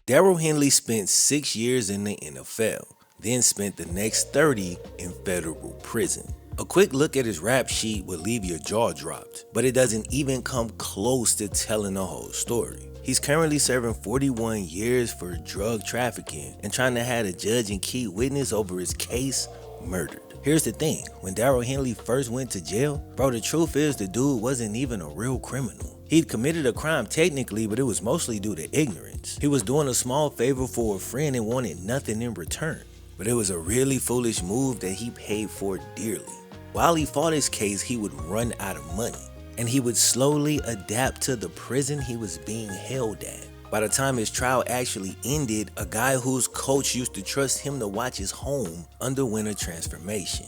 Darryl Henley spent 6 years in the NFL, then spent the next 30 in federal prison. A quick look at his rap sheet would leave your jaw dropped, but it doesn't even come close to telling the whole story. He's currently serving 41 years for drug trafficking and trying to have a judge and key witness over his case murdered. Here's the thing, when Darryl Henley first went to jail, bro, the truth is the dude wasn't even a real criminal. He'd committed a crime technically, but it was mostly due to ignorance. He was doing a small favor for a friend and wanted nothing in return. But it was a really foolish move that he paid for dearly. While he fought his case, he would run out of money, and he would slowly adapt to the prison he was being held at. By the time his trial actually ended, a guy whose coach used to trust him to watch his home underwent a transformation.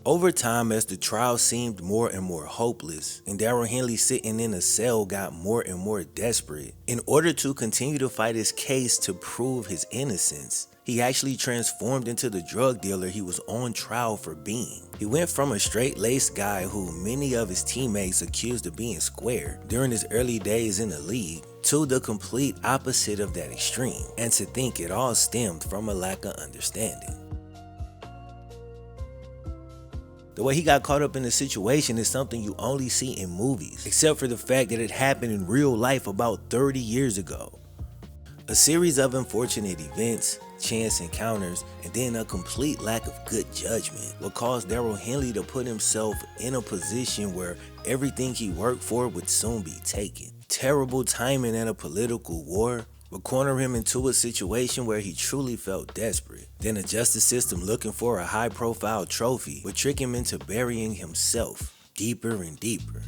Over time, as the trial seemed more and more hopeless, and Darryl Henley sitting in a cell got more and more desperate, in order to continue to fight his case to prove his innocence, he actually transformed into the drug dealer he was on trial for being. He went from a straight-laced guy who many of his teammates accused of being square during his early days in the league to the complete opposite of that extreme, and to think it all stemmed from a lack of understanding. The way he got caught up in the situation is something you only see in movies, except for the fact that it happened in real life about 30 years ago. A series of unfortunate events, chance encounters, and then a complete lack of good judgment will cause Darryl Henley to put himself in a position where everything he worked for would soon be taken. Terrible timing at a political war would corner him into a situation where he truly felt desperate. Then a justice system looking for a high-profile trophy would trick him into burying himself deeper and deeper.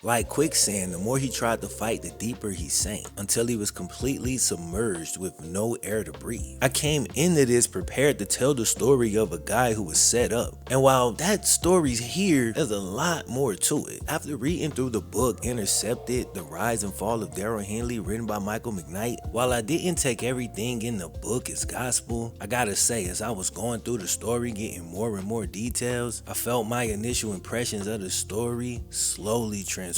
Like quicksand, the more he tried to fight, the deeper he sank, until he was completely submerged with no air to breathe. I came into this prepared to tell the story of a guy who was set up, and while that story's here, there's a lot more to it. After reading through the book Intercepted, The Rise and Fall of Darryl Henley, written by Michael McKnight, while I didn't take everything in the book as gospel, I gotta say, as I was going through the story, getting more and more details, I felt my initial impressions of the story slowly transforming.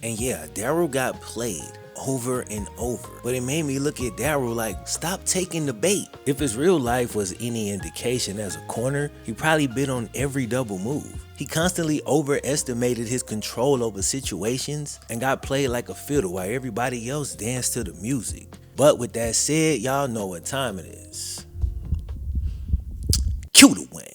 And yeah, Darryl got played over and over, but it made me look at Darryl like, stop taking the bait. If his real life was any indication as a corner, he probably bit on every double move. He constantly overestimated his control over situations and got played like a fiddle while everybody else danced to the music. But with that said, y'all know what time it is. Cue the Wayne.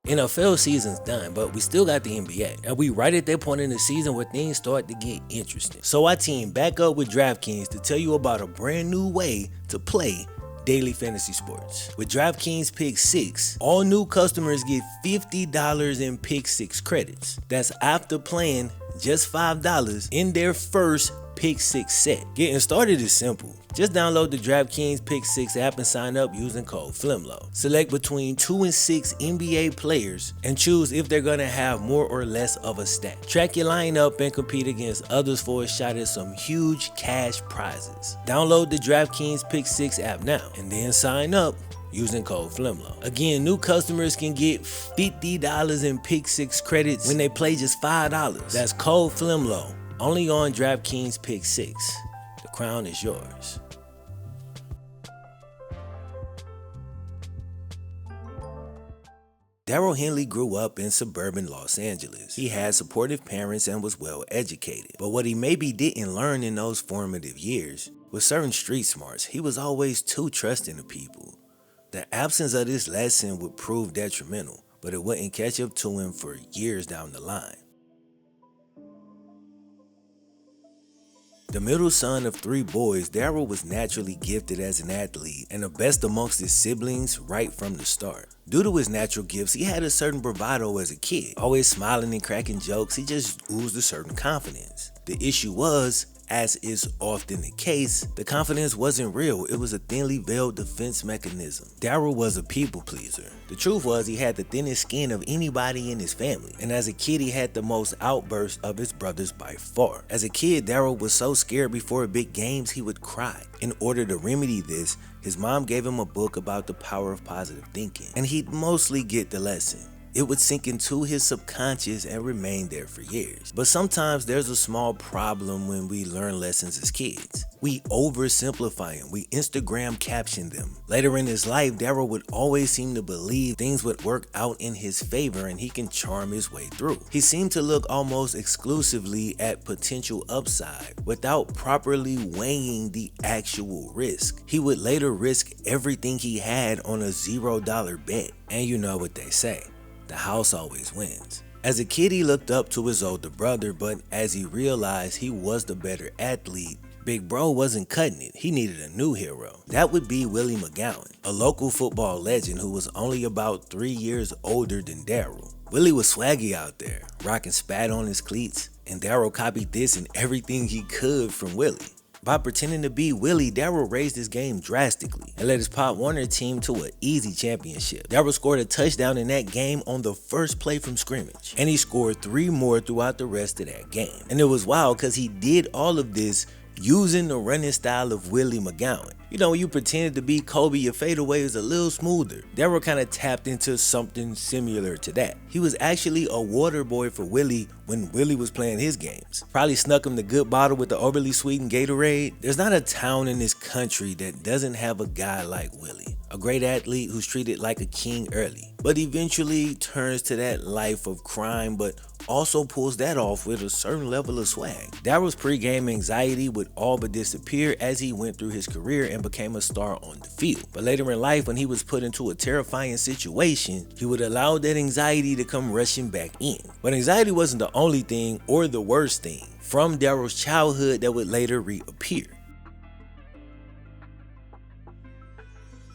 NFL season's done, but we still got the NBA, and we right at that point in the season where things start to get interesting. So I teamed back up with DraftKings to tell you about a brand new way to play daily fantasy sports. With DraftKings Pick 6, all new customers get $50 in Pick 6 credits. That's after playing just $5 in their first Pick 6 set. Getting started is simple. Just download the DraftKings Pick 6 app and sign up using code FlemLo. Select between 2 and 6 NBA players and choose if they're gonna have more or less of a stat. Track your lineup and compete against others for a shot at some huge cash prizes. Download the DraftKings Pick 6 app now and then sign up using code FlemLo. Again, new customers can get $50 in Pick 6 credits when they play just $5. That's code FlemLo. Only on DraftKings Pick 6. The crown is yours. Darryl Henley grew up in suburban Los Angeles. He had supportive parents and was well educated. But what he maybe didn't learn in those formative years was certain street smarts. He was always too trusting of people. The absence of this lesson would prove detrimental, but it wouldn't catch up to him for years down the line. The middle son of 3 boys, Darryl was naturally gifted as an athlete and the best amongst his siblings right from the start. Due to his natural gifts, he had a certain bravado as a kid. Always smiling and cracking jokes, he just oozed a certain confidence. The issue was, as is often the case, the confidence wasn't real. It was a thinly veiled defense mechanism. Darryl was a people pleaser. The truth was he had the thinnest skin of anybody in his family, and as a kid he had the most outbursts of his brothers by far. As a kid, Darryl was so scared before big games he would cry. In order to remedy this, his mom gave him a book about the power of positive thinking, and he'd mostly get the lesson. It would sink into his subconscious and remain there for years. But sometimes there's a small problem when we learn lessons as kids. We oversimplify them, we Instagram caption them. Later in his life, Darryl would always seem to believe things would work out in his favor and he can charm his way through. He seemed to look almost exclusively at potential upside without properly weighing the actual risk. He would later risk everything he had on a $0 bet. And you know what they say. The house always wins. As a kid, he looked up to his older brother, but as he realized he was the better athlete, Big Bro wasn't cutting it. He needed a new hero. That would be Willie McGowan, a local football legend who was only about 3 years older than Darryl. Willie was swaggy out there, rocking spat on his cleats, and Darryl copied this and everything he could from Willie. By pretending to be Willie, Darryl raised his game drastically and led his Pop Warner team to an easy championship. Darryl scored a touchdown in that game on the first play from scrimmage, and he scored 3 more throughout the rest of that game. And it was wild because he did all of this using the running style of Willie McGowan. You know, when you pretended to be Kobe, your fadeaway is a little smoother. Darryl kind of tapped into something similar to that. He was actually a water boy for Willie when Willie was playing his games. Probably snuck him the good bottle with the overly sweetened Gatorade. There's not a town in this country that doesn't have a guy like Willie. A great athlete who's treated like a king early, but eventually turns to that life of crime, but also pulls that off with a certain level of swag. Darryl's pre-game anxiety would all but disappear as he went through his career and became a star on the field. But later in life, when he was put into a terrifying situation, he would allow that anxiety to come rushing back in. But anxiety wasn't the only thing or the worst thing from Darryl's childhood that would later reappear.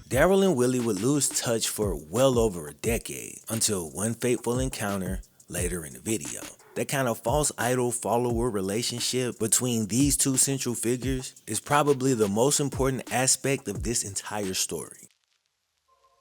Darryl and Willie would lose touch for well over a decade until one fateful encounter later in the video. That kind of false idol-follower relationship between these two central figures is probably the most important aspect of this entire story.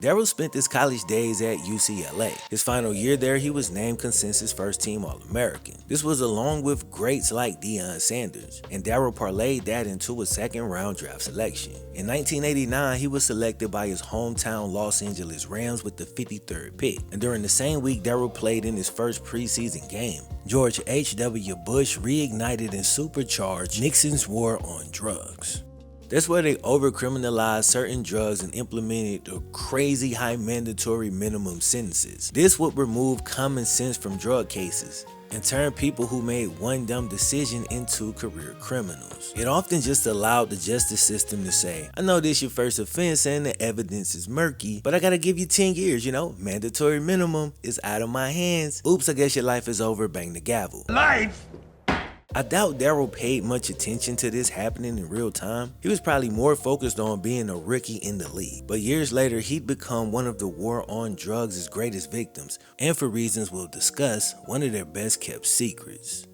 Darryl spent his college days at UCLA. His final year there, he was named consensus first-team All-American. This was along with greats like Deion Sanders, and Darryl parlayed that into a second-round draft selection. In 1989, he was selected by his hometown Los Angeles Rams with the 53rd pick, and during the same week Darryl played in his first preseason game. George H.W. Bush reignited and supercharged Nixon's war on drugs. That's where they over-criminalized certain drugs and implemented the crazy high mandatory minimum sentences. This would remove common sense from drug cases and turn people who made one dumb decision into career criminals. It often just allowed the justice system to say, I know this your first offense and the evidence is murky, but I gotta give you 10 years, you know, mandatory minimum is out of my hands. Oops, I guess your life is over, bang the gavel. Life! I doubt Darryl paid much attention to this happening in real time. He was probably more focused on being a rookie in the league. But years later, he'd become one of the war on drugs' greatest victims, and for reasons we'll discuss, one of their best kept secrets.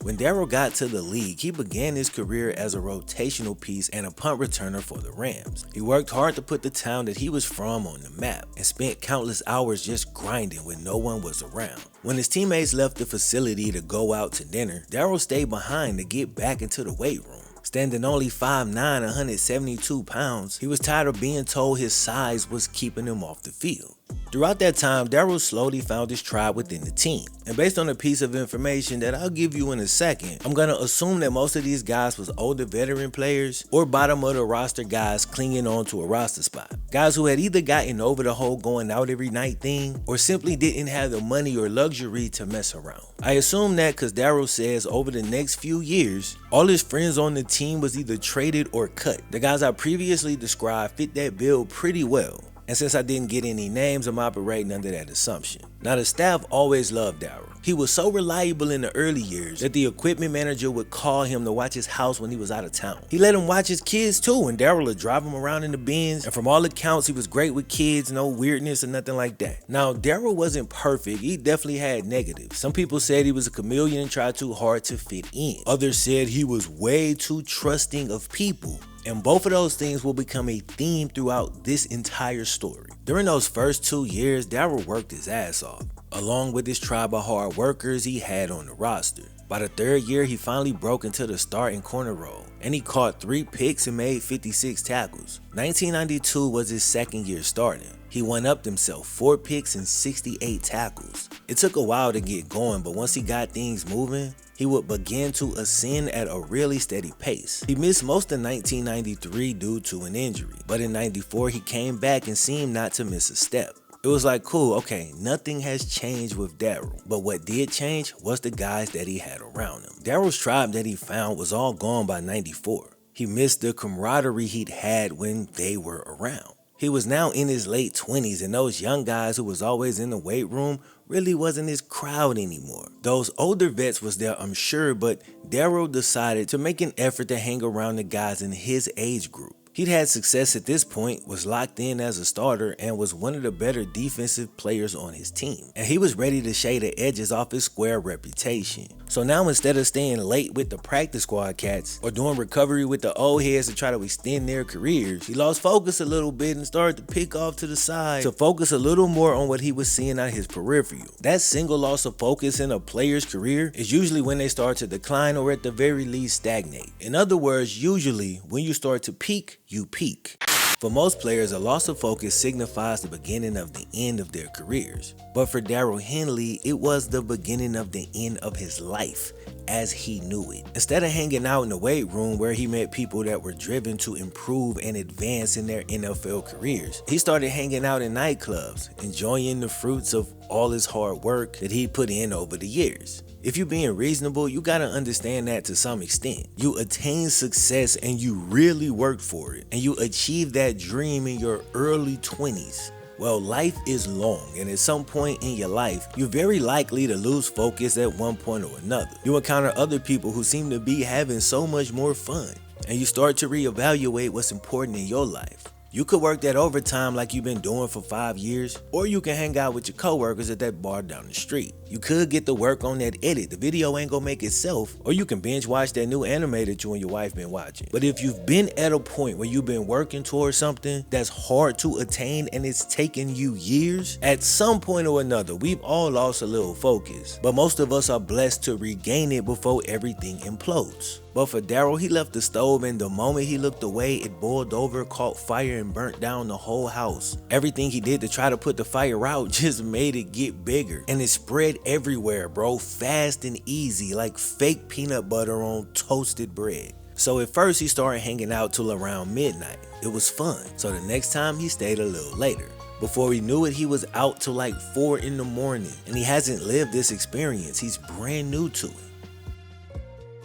When Darryl got to the league, he began his career as a rotational piece and a punt returner for the Rams. He worked hard to put the town that he was from on the map and spent countless hours just grinding when no one was around. When his teammates left the facility to go out to dinner, Darryl stayed behind to get back into the weight room. Standing only 5'9", 172 pounds, he was tired of being told his size was keeping him off the field. Throughout that time, Darryl slowly found his tribe within the team. And based on a piece of information that I'll give you in a second, I'm gonna assume that most of these guys was older veteran players or bottom of the roster guys clinging on to a roster spot. Guys who had either gotten over the whole going out every night thing or simply didn't have the money or luxury to mess around. I assume that because Darryl says over the next few years, all his friends on the team was either traded or cut. The guys I previously described fit that bill pretty well. And since I didn't get any names, I'm operating under that assumption. Now, the staff always loved Darryl. He was so reliable in the early years that the equipment manager would call him to watch his house when he was out of town. He let him watch his kids too, and Darryl would drive him around in the Benz, and from all accounts, he was great with kids, no weirdness or nothing like that. Now, Darryl wasn't perfect. He definitely had negatives. Some people said he was a chameleon and tried too hard to fit in. Others said he was way too trusting of people. And both of those things will become a theme throughout this entire story. During those first 2 years, Darryl worked his ass off, along with his tribe of hard workers he had on the roster. By the 3rd year, he finally broke into the starting corner role, and he caught 3 picks and made 56 tackles. 1992 was his 2nd year starting. He one-upped himself, 4 picks and 68 tackles. It took a while to get going, but once he got things moving, he would begin to ascend at a really steady pace. He missed most of 1993 due to an injury, but in 94 he came back and seemed not to miss a step. It was like, cool, okay, nothing has changed with Darryl, but what did change was the guys that he had around him. Darryl's tribe that he found was all gone by 94. He missed the camaraderie he'd had when they were around. He was now in his late 20s, and those young guys who was always in the weight room really wasn't his crowd anymore. Those older vets was there, I'm sure, but Darryl decided to make an effort to hang around the guys in his age group. He'd had success at this point, was locked in as a starter, and was one of the better defensive players on his team. And he was ready to shade the edges off his square reputation. So now instead of staying late with the practice squad cats or doing recovery with the old heads to try to extend their careers, he lost focus a little bit and started to pick off to the side to focus a little more on what he was seeing out his peripheral. That single loss of focus in a player's career is usually when they start to decline or at the very least stagnate. In other words, usually when you start to peak, you peak. For most players, a loss of focus signifies the beginning of the end of their careers. But for Darryl Henley, it was the beginning of the end of his life as he knew it. Instead of hanging out in the weight room where he met people that were driven to improve and advance in their NFL careers, he started hanging out in nightclubs, enjoying the fruits of all his hard work that he put in over the years. If you're being reasonable, you gotta understand that to some extent. You attain success and you really worked for it, and you achieve that dream in your early 20s. Well, life is long, and at some point in your life, you're very likely to lose focus at one point or another. You encounter other people who seem to be having so much more fun, and you start to reevaluate what's important in your life. You could work that overtime like you've been doing for 5 years, or you can hang out with your coworkers at that bar down the street. You could get to work on that edit. The video ain't gonna make itself, or you can binge watch that new anime that you and your wife been watching. But if you've been at a point where you've been working towards something that's hard to attain and it's taken you years, at some point or another, we've all lost a little focus. But most of us are blessed to regain it before everything implodes. But for Darryl, he left the stove, and the moment he looked away, it boiled over, caught fire, and burnt down the whole house. Everything he did to try to put the fire out just made it get bigger. And it spread everywhere, bro, fast and easy, like fake peanut butter on toasted bread. So at first, he started hanging out till around midnight. It was fun. So the next time, he stayed a little later. Before he knew it, he was out till like 4 in the morning. And he hasn't lived this experience. He's brand new to it.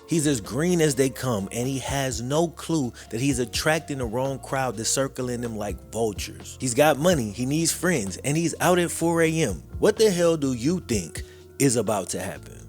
He's as green as they come, and he has no clue that he's attracting the wrong crowd that's circling him like vultures. He's got money, he needs friends, and he's out at 4 a.m. What the hell do you think is about to happen?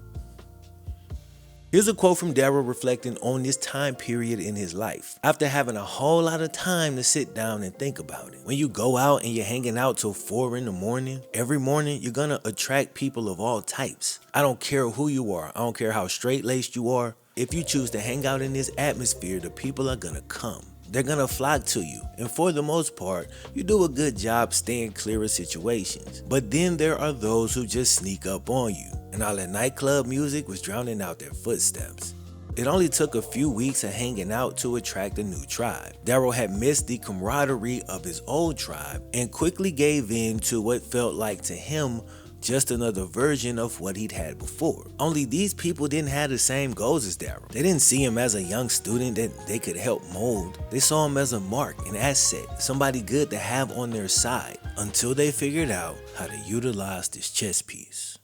Here's a quote from Darryl reflecting on this time period in his life, after having a whole lot of time to sit down and think about it. When you go out and you're hanging out till 4 in the morning, every morning you're gonna attract people of all types. I don't care who you are, I don't care how straight-laced you are. If you choose to hang out in this atmosphere, the people are gonna come. They're gonna flock to you, and for the most part, you do a good job staying clear of situations. But then there are those who just sneak up on you, and all that nightclub music was drowning out their footsteps. It only took a few weeks of hanging out to attract a new tribe. Darryl had missed the camaraderie of his old tribe and quickly gave in to what felt like to him just another version of what he'd had before. Only these people didn't have the same goals as Darryl. They didn't see him as a young student that they could help mold. They saw him as a mark, an asset, somebody good to have on their side, until they figured out how to utilize this chess piece.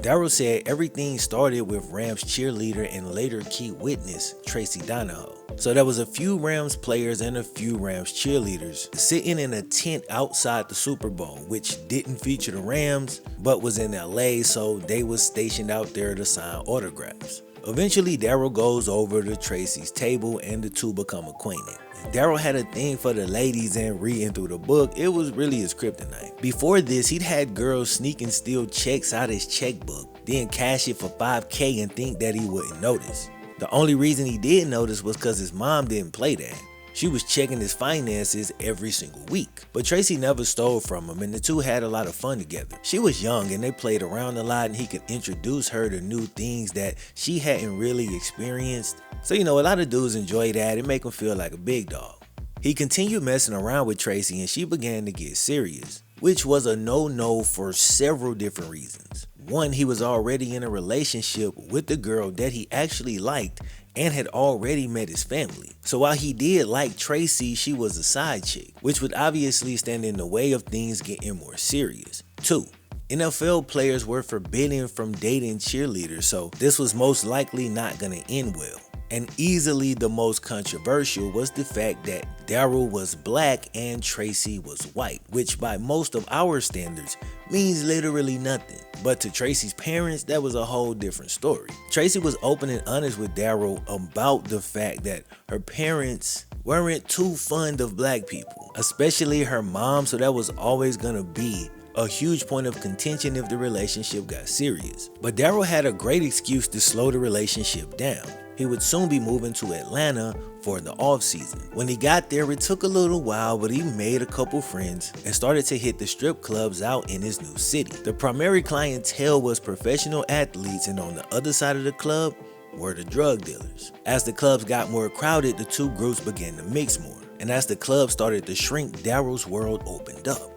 Darryl said everything started with Rams cheerleader and later key witness Tracy Donahoe. So there was a few Rams players and a few Rams cheerleaders sitting in a tent outside the Super Bowl, which didn't feature the Rams, but was in LA, so they was stationed out there to sign autographs. Eventually, Darryl goes over to Tracy's table and the two become acquainted. Darryl had a thing for the ladies, and reading through the book, it was really his kryptonite. Before this, he'd had girls sneak and steal checks out his checkbook, then cash it for $5K and think that he wouldn't notice. The only reason he did notice was because his mom didn't play that. She was checking his finances every single week. But Tracy never stole from him, and the two had a lot of fun together. She was young and they played around a lot, and he could introduce her to new things that she hadn't really experienced. So a lot of dudes enjoy that and make him feel like a big dog. He continued messing around with Tracy and she began to get serious, which was a no-no for several different reasons. One, he was already in a relationship with the girl that he actually liked and had already met his family. So while he did like Tracy, she was a side chick, which would obviously stand in the way of things getting more serious. 2, NFL players were forbidden from dating cheerleaders, so this was most likely not gonna end well. And easily the most controversial was the fact that Darryl was black and Tracy was white, which by most of our standards means literally nothing. But to Tracy's parents, that was a whole different story. Tracy was open and honest with Darryl about the fact that her parents weren't too fond of black people, especially her mom, so that was always gonna be a huge point of contention if the relationship got serious. But Darryl had a great excuse to slow the relationship down. He would soon be moving to Atlanta for the off season. When he got there, it took a little while, but he made a couple friends and started to hit the strip clubs out in his new city. The primary clientele was professional athletes, and on the other side of the club were the drug dealers. As the clubs got more crowded, the two groups began to mix more. And as the club started to shrink, Darryl's world opened up.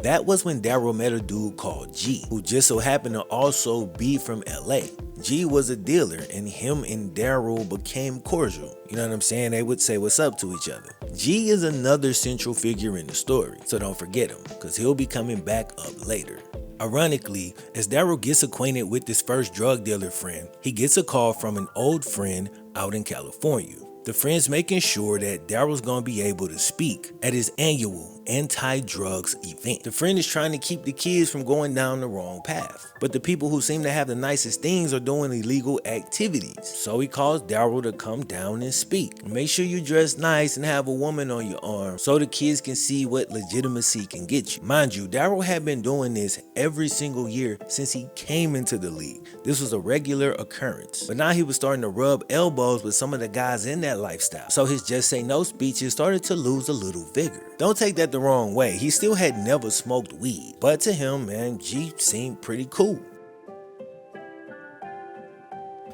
That was when Darryl met a dude called G, who just so happened to also be from LA. G was a dealer, and him and Darryl became cordial. You know what I'm saying? They would say what's up to each other. G is another central figure in the story, so don't forget him, because he'll be coming back up later. Ironically, as Darryl gets acquainted with his first drug dealer friend, he gets a call from an old friend out in California. The friend's making sure that Darryl's gonna be able to speak at his annual anti-drugs event. The friend is trying to keep the kids from going down the wrong path, but the people who seem to have the nicest things are doing illegal activities. So he calls Darryl to come down and speak. Make sure you dress nice and have a woman on your arm so the kids can see what legitimacy can get you. Mind you, Darryl had been doing this every single year since he came into the league. This was a regular occurrence, but now he was starting to rub elbows with some of the guys in that lifestyle. So his Just Say No speeches started to lose a little vigor. Don't take that the wrong way. He still had never smoked weed, but to him, man, G seemed pretty cool.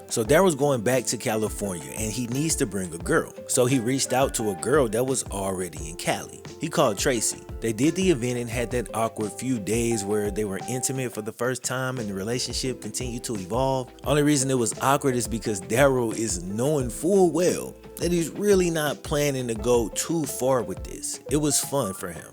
So Darryl's going back to California and he needs to bring a girl. So he reached out to a girl that was already in Cali. He called Tracy. They did the event and had that awkward few days where they were intimate for the first time and the relationship continued to evolve. Only reason it was awkward is because Darryl is knowing full well that he's really not planning to go too far with this. It was fun for him.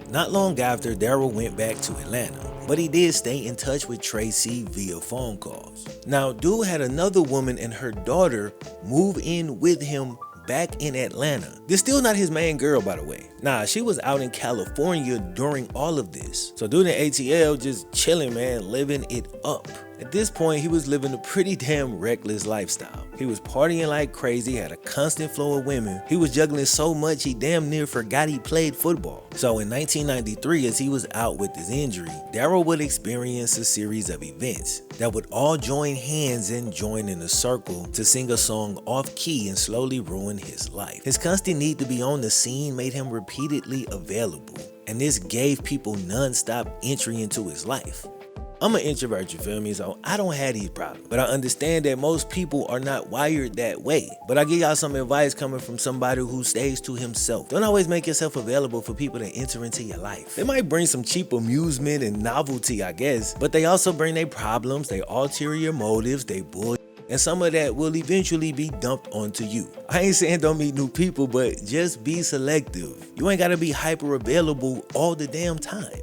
Not long after, Darryl went back to Atlanta, but he did stay in touch with Tracy via phone calls. Now, dude had another woman and her daughter move in with him back in Atlanta. This still not his main girl, by the way. Nah, she was out in California during all of this. So dude in ATL just chilling, man, living it up. At this point, he was living a pretty damn reckless lifestyle. He was partying like crazy, had a constant flow of women. He was juggling so much he damn near forgot he played football. So in 1993, as he was out with his injury, Darryl would experience a series of events that would all join hands and join in a circle to sing a song off key and slowly ruin his life. His constant need to be on the scene made him repeatedly available, and this gave people non-stop entry into his life. I'm an introvert, you feel me? So I don't have these problems. But I understand that most people are not wired that way. But I give y'all some advice coming from somebody who stays to himself. Don't always make yourself available for people to enter into your life. They might bring some cheap amusement and novelty, I guess, but they also bring their problems, their ulterior motives, they bull, and some of that will eventually be dumped onto you. I ain't saying don't meet new people, but just be selective. You ain't gotta be hyper available all the damn time.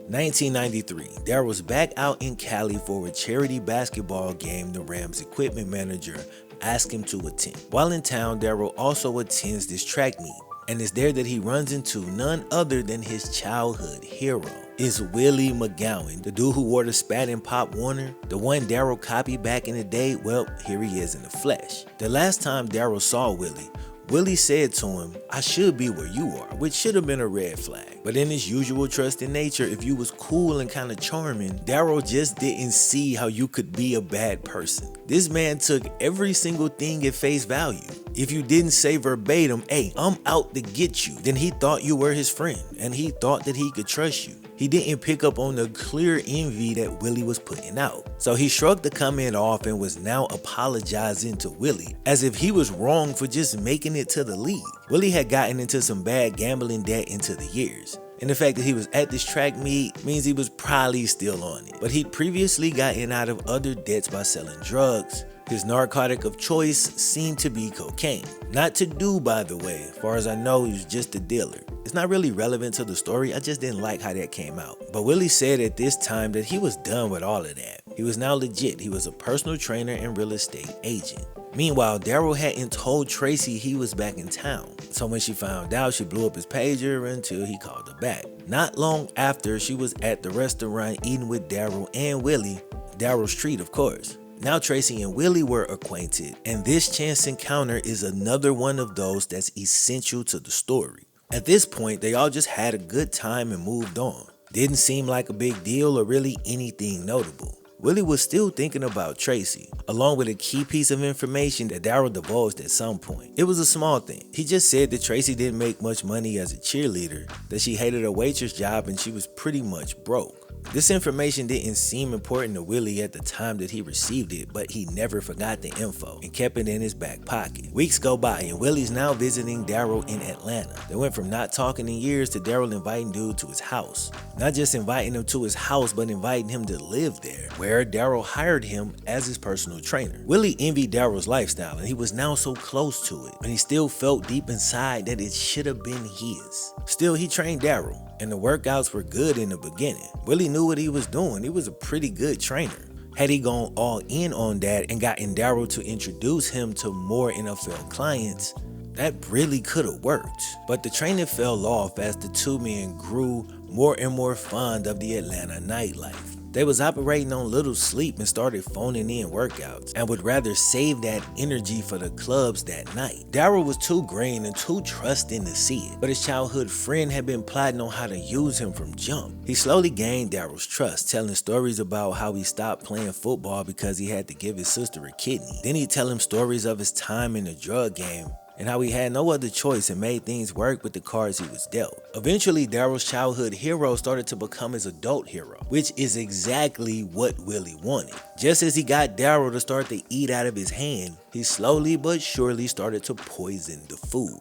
1993, Darryl's back out in Cali for a charity basketball game the Rams equipment manager asked him to attend. While in town, Darryl also attends this track meet, and it's there that he runs into none other than his childhood hero. It's Willie McGowan, the dude who wore the spat in Pop Warner, the one Darryl copied back in the day. Well, here he is in the flesh. The last time Darryl saw Willie said to him, "I should be where you are," which should have been a red flag. But in his usual trusting nature, if you was cool and kind of charming, Darryl just didn't see how you could be a bad person. This man took every single thing at face value. If you didn't say verbatim, "Hey, I'm out to get you," then he thought you were his friend, and he thought that he could trust you. He didn't pick up on the clear envy that Willie was putting out. So he shrugged the comment off and was now apologizing to Willie as if he was wrong for just making it to the league. Willie had gotten into some bad gambling debt into the years, and the fact that he was at this track meet means he was probably still on it. But he'd previously gotten out of other debts by selling drugs. His narcotic of choice seemed to be cocaine. Not to do, by the way. As far as I know, he was just a dealer. It's not really relevant to the story, I just didn't like how that came out. But Willie said at this time that he was done with all of that. He was now legit. He was a personal trainer and real estate agent. Meanwhile, Darryl hadn't told Tracy he was back in town. So when she found out, she blew up his pager until he called her back. Not long after, she was at the restaurant eating with Darryl and Willie. Darryl's treat, of course. Now Tracy and Willie were acquainted, and this chance encounter is another one of those that's essential to the story. At this point, they all just had a good time and moved on. Didn't seem like a big deal or really anything notable. Willie was still thinking about Tracy, along with a key piece of information that Darryl divulged at some point. It was a small thing. He just said that Tracy didn't make much money as a cheerleader, that she hated a waitress job and she was pretty much broke. This information didn't seem important to Willie at the time that he received it, but he never forgot the info and kept it in his back pocket. Weeks go by and Willie's now visiting Darryl in Atlanta. They went from not talking in years to Darryl inviting dude to his house. Not just inviting him to his house, but inviting him to live there, where Darryl hired him as his personal trainer. Willie envied Darryl's lifestyle and he was now so close to it, but he still felt deep inside that it should have been his. Still, he trained Darryl, and the workouts were good in the beginning. Willie knew what he was doing. He was a pretty good trainer. Had he gone all in on that and gotten Darryl to introduce him to more NFL clients, that really could have worked. But the training fell off as the two men grew more and more fond of the Atlanta nightlife. They was operating on little sleep and started phoning in workouts and would rather save that energy for the clubs that night. Darryl was too green and too trusting to see it, but his childhood friend had been plotting on how to use him from jump. He slowly gained Darryl's trust, telling stories about how he stopped playing football because he had to give his sister a kidney. Then he'd tell him stories of his time in the drug game and how he had no other choice and made things work with the cards he was dealt. Eventually, Darryl's childhood hero started to become his adult hero, which is exactly what Willie wanted. Just as he got Darryl to start to eat out of his hand, he slowly but surely started to poison the food.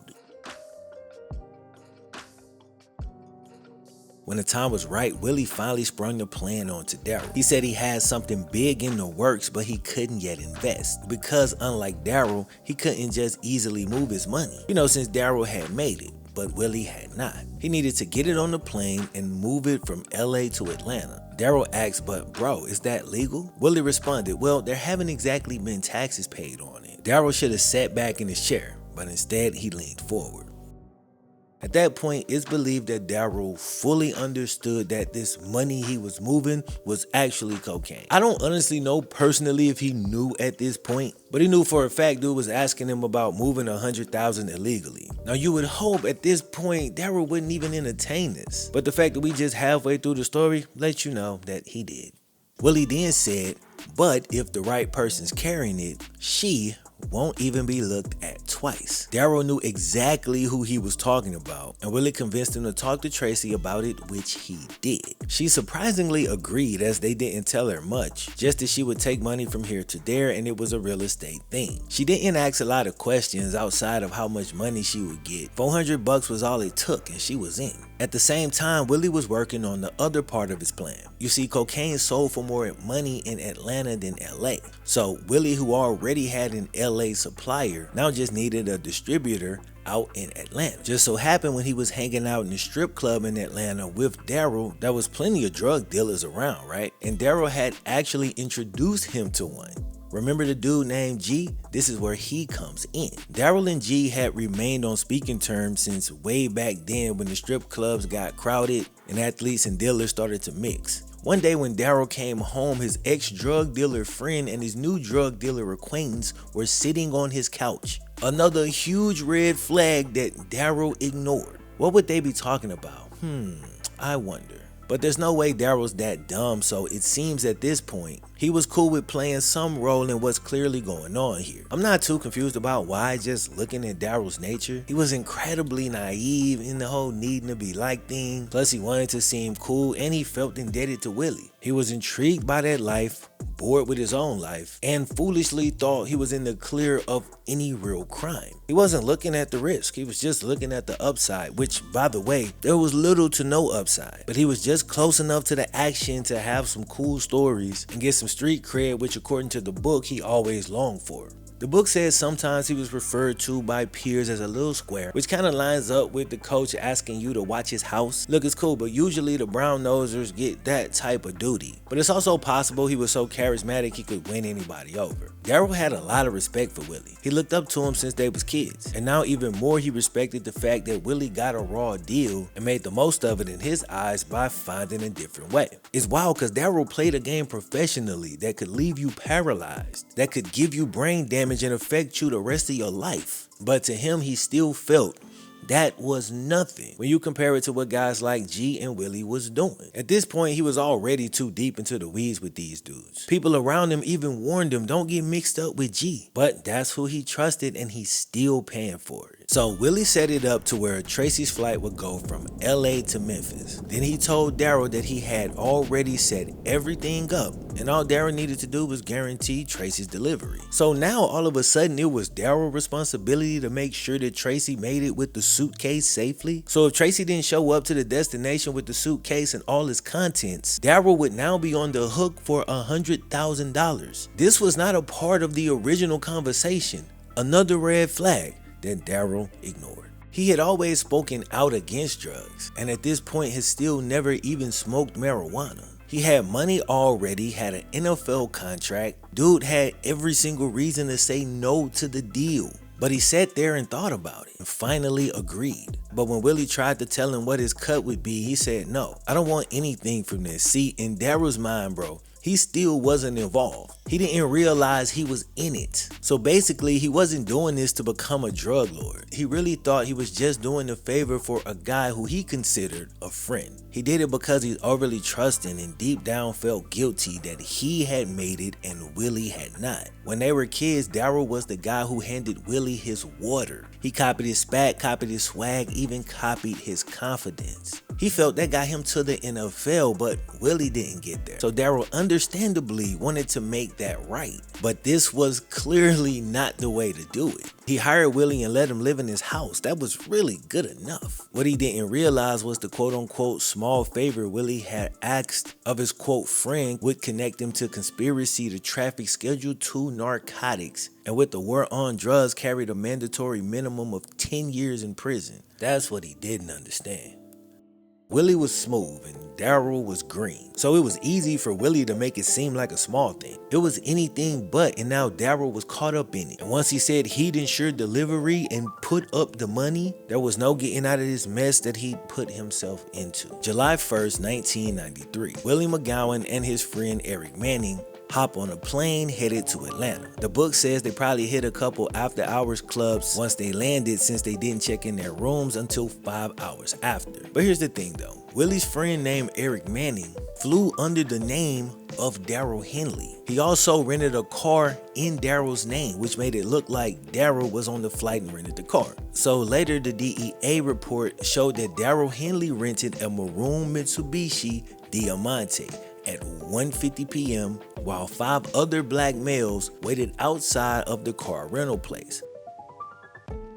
When the time was right, Willie finally sprung the plan onto Darryl. He said he had something big in the works, but he couldn't yet invest because unlike Darryl, he couldn't just easily move his money. Since Darryl had made it, but Willie had not. He needed to get it on the plane and move it from LA to Atlanta. Darryl asked, "But bro, is that legal?" Willie responded, "Well, there haven't exactly been taxes paid on it." Darryl should have sat back in his chair, but instead he leaned forward. At that point, it's believed that Darryl fully understood that this money he was moving was actually cocaine. I don't honestly know personally if he knew at this point, but he knew for a fact dude was asking him about moving $100,000 illegally. Now you would hope at this point Darryl wouldn't even entertain this, but the fact that we just halfway through the story lets you know that he did. Willie then said, "But if the right person's carrying it, she won't even be looked at twice." Darryl knew exactly who he was talking about, and Willie convinced him to talk to Tracy about it, which he did. She surprisingly agreed, as they didn't tell her much, just that she would take money from here to there and it was a real estate thing. She didn't ask a lot of questions outside of how much money she would get. $400 was all it took and she was in. At the same time, Willie was working on the other part of his plan. You see, cocaine sold for more money in Atlanta than LA. So Willie, who already had an LA LA supplier now just needed a distributor out in Atlanta. Just so happened when he was hanging out in the strip club in Atlanta with Darryl, there was plenty of drug dealers around, right? And Darryl had actually introduced him to one. Remember the dude named G? This is where he comes in. Darryl and G had remained on speaking terms since way back then when the strip clubs got crowded and athletes and dealers started to mix. One day when Darryl came home, his ex-drug dealer friend and his new drug dealer acquaintance were sitting on his couch. Another huge red flag that Darryl ignored. What would they be talking about? I wonder. But there's no way Darryl's that dumb, so it seems at this point, he was cool with playing some role in what's clearly going on here. I'm not too confused about why, just looking at Darryl's nature. He was incredibly naive in the whole needing to be liked thing. Plus he wanted to seem cool and he felt indebted to Willie. He was intrigued by that life, bored with his own life, and foolishly thought he was in the clear of any real crime. He wasn't looking at the risk, he was just looking at the upside, which, by the way, there was little to no upside. But he was just close enough to the action to have some cool stories and get some street cred, which according to the book, he always longed for. The book says sometimes he was referred to by peers as a little square, which kind of lines up with the coach asking you to watch his house. Look, it's cool, but usually the brown nosers get that type of duty. But it's also possible he was so charismatic he could win anybody over. Darryl had a lot of respect for Willie. He looked up to him since they was kids, and now even more he respected the fact that Willie got a raw deal and made the most of it in his eyes by finding a different way. It's wild because Darryl played a game professionally that could leave you paralyzed, that could give you brain damage and affect you the rest of your life. But to him, he still felt that was nothing when you compare it to what guys like G and Willie was doing. At this point, he was already too deep into the weeds with these dudes. People around him even warned him, don't get mixed up with G. But that's who he trusted and he's still paying for it. So Willie set it up to where Tracy's flight would go from LA to Memphis. Then he told Darryl that he had already set everything up and all Darryl needed to do was guarantee Tracy's delivery. So now all of a sudden it was Darryl's responsibility to make sure that Tracy made it with the suitcase safely. So if Tracy didn't show up to the destination with the suitcase and all its contents, Darryl would now be on the hook for $100,000. This was not a part of the original conversation. Another red flag that Darryl ignored. He had always spoken out against drugs, and at this point has still never even smoked marijuana. He had money already, had an NFL contract. Dude had every single reason to say no to the deal. But he sat there and thought about it and finally agreed. But when Willie tried to tell him what his cut would be, he said, no, I don't want anything from this. See, in Darryl's mind, bro, he still wasn't involved. He didn't realize he was in it. So basically, he wasn't doing this to become a drug lord. He really thought he was just doing a favor for a guy who he considered a friend. He did it because he's overly trusting and deep down felt guilty that he had made it and Willie had not. When they were kids, Darryl was the guy who handed Willie his water. He copied his spat, copied his swag, even copied his confidence. He felt that got him to the NFL, but Willie didn't get there. So Darryl understandably wanted to make that right. But this was clearly not the way to do it. He hired Willie and let him live in his house. That was really good enough. What he didn't realize was the quote-unquote small favor Willie had asked of his quote friend would connect him to conspiracy to traffic Schedule II narcotics, and with the war on drugs carried a mandatory minimum of 10 years in prison. That's what he didn't understand. Willie was smooth and Darryl was green, so it was easy for Willie to make it seem like a small thing. It was anything but, and now Darryl was caught up in it. And once he said he'd ensure delivery and put up the money, there was no getting out of this mess that he put himself into. July 1st, 1993, Willie McGowan and his friend Eric Manning hop on a plane headed to Atlanta. The book says they probably hit a couple after hours clubs once they landed, since they didn't check in their rooms until 5 hours after. But here's the thing though, Willie's friend named Eric Manning flew under the name of Darryl Henley. He also rented a car in Darryl's name, which made it look like Darryl was on the flight and rented the car. So later the DEA report showed that Darryl Henley rented a maroon Mitsubishi Diamante at 1:50 p.m. while 5 other black males waited outside of the car rental place.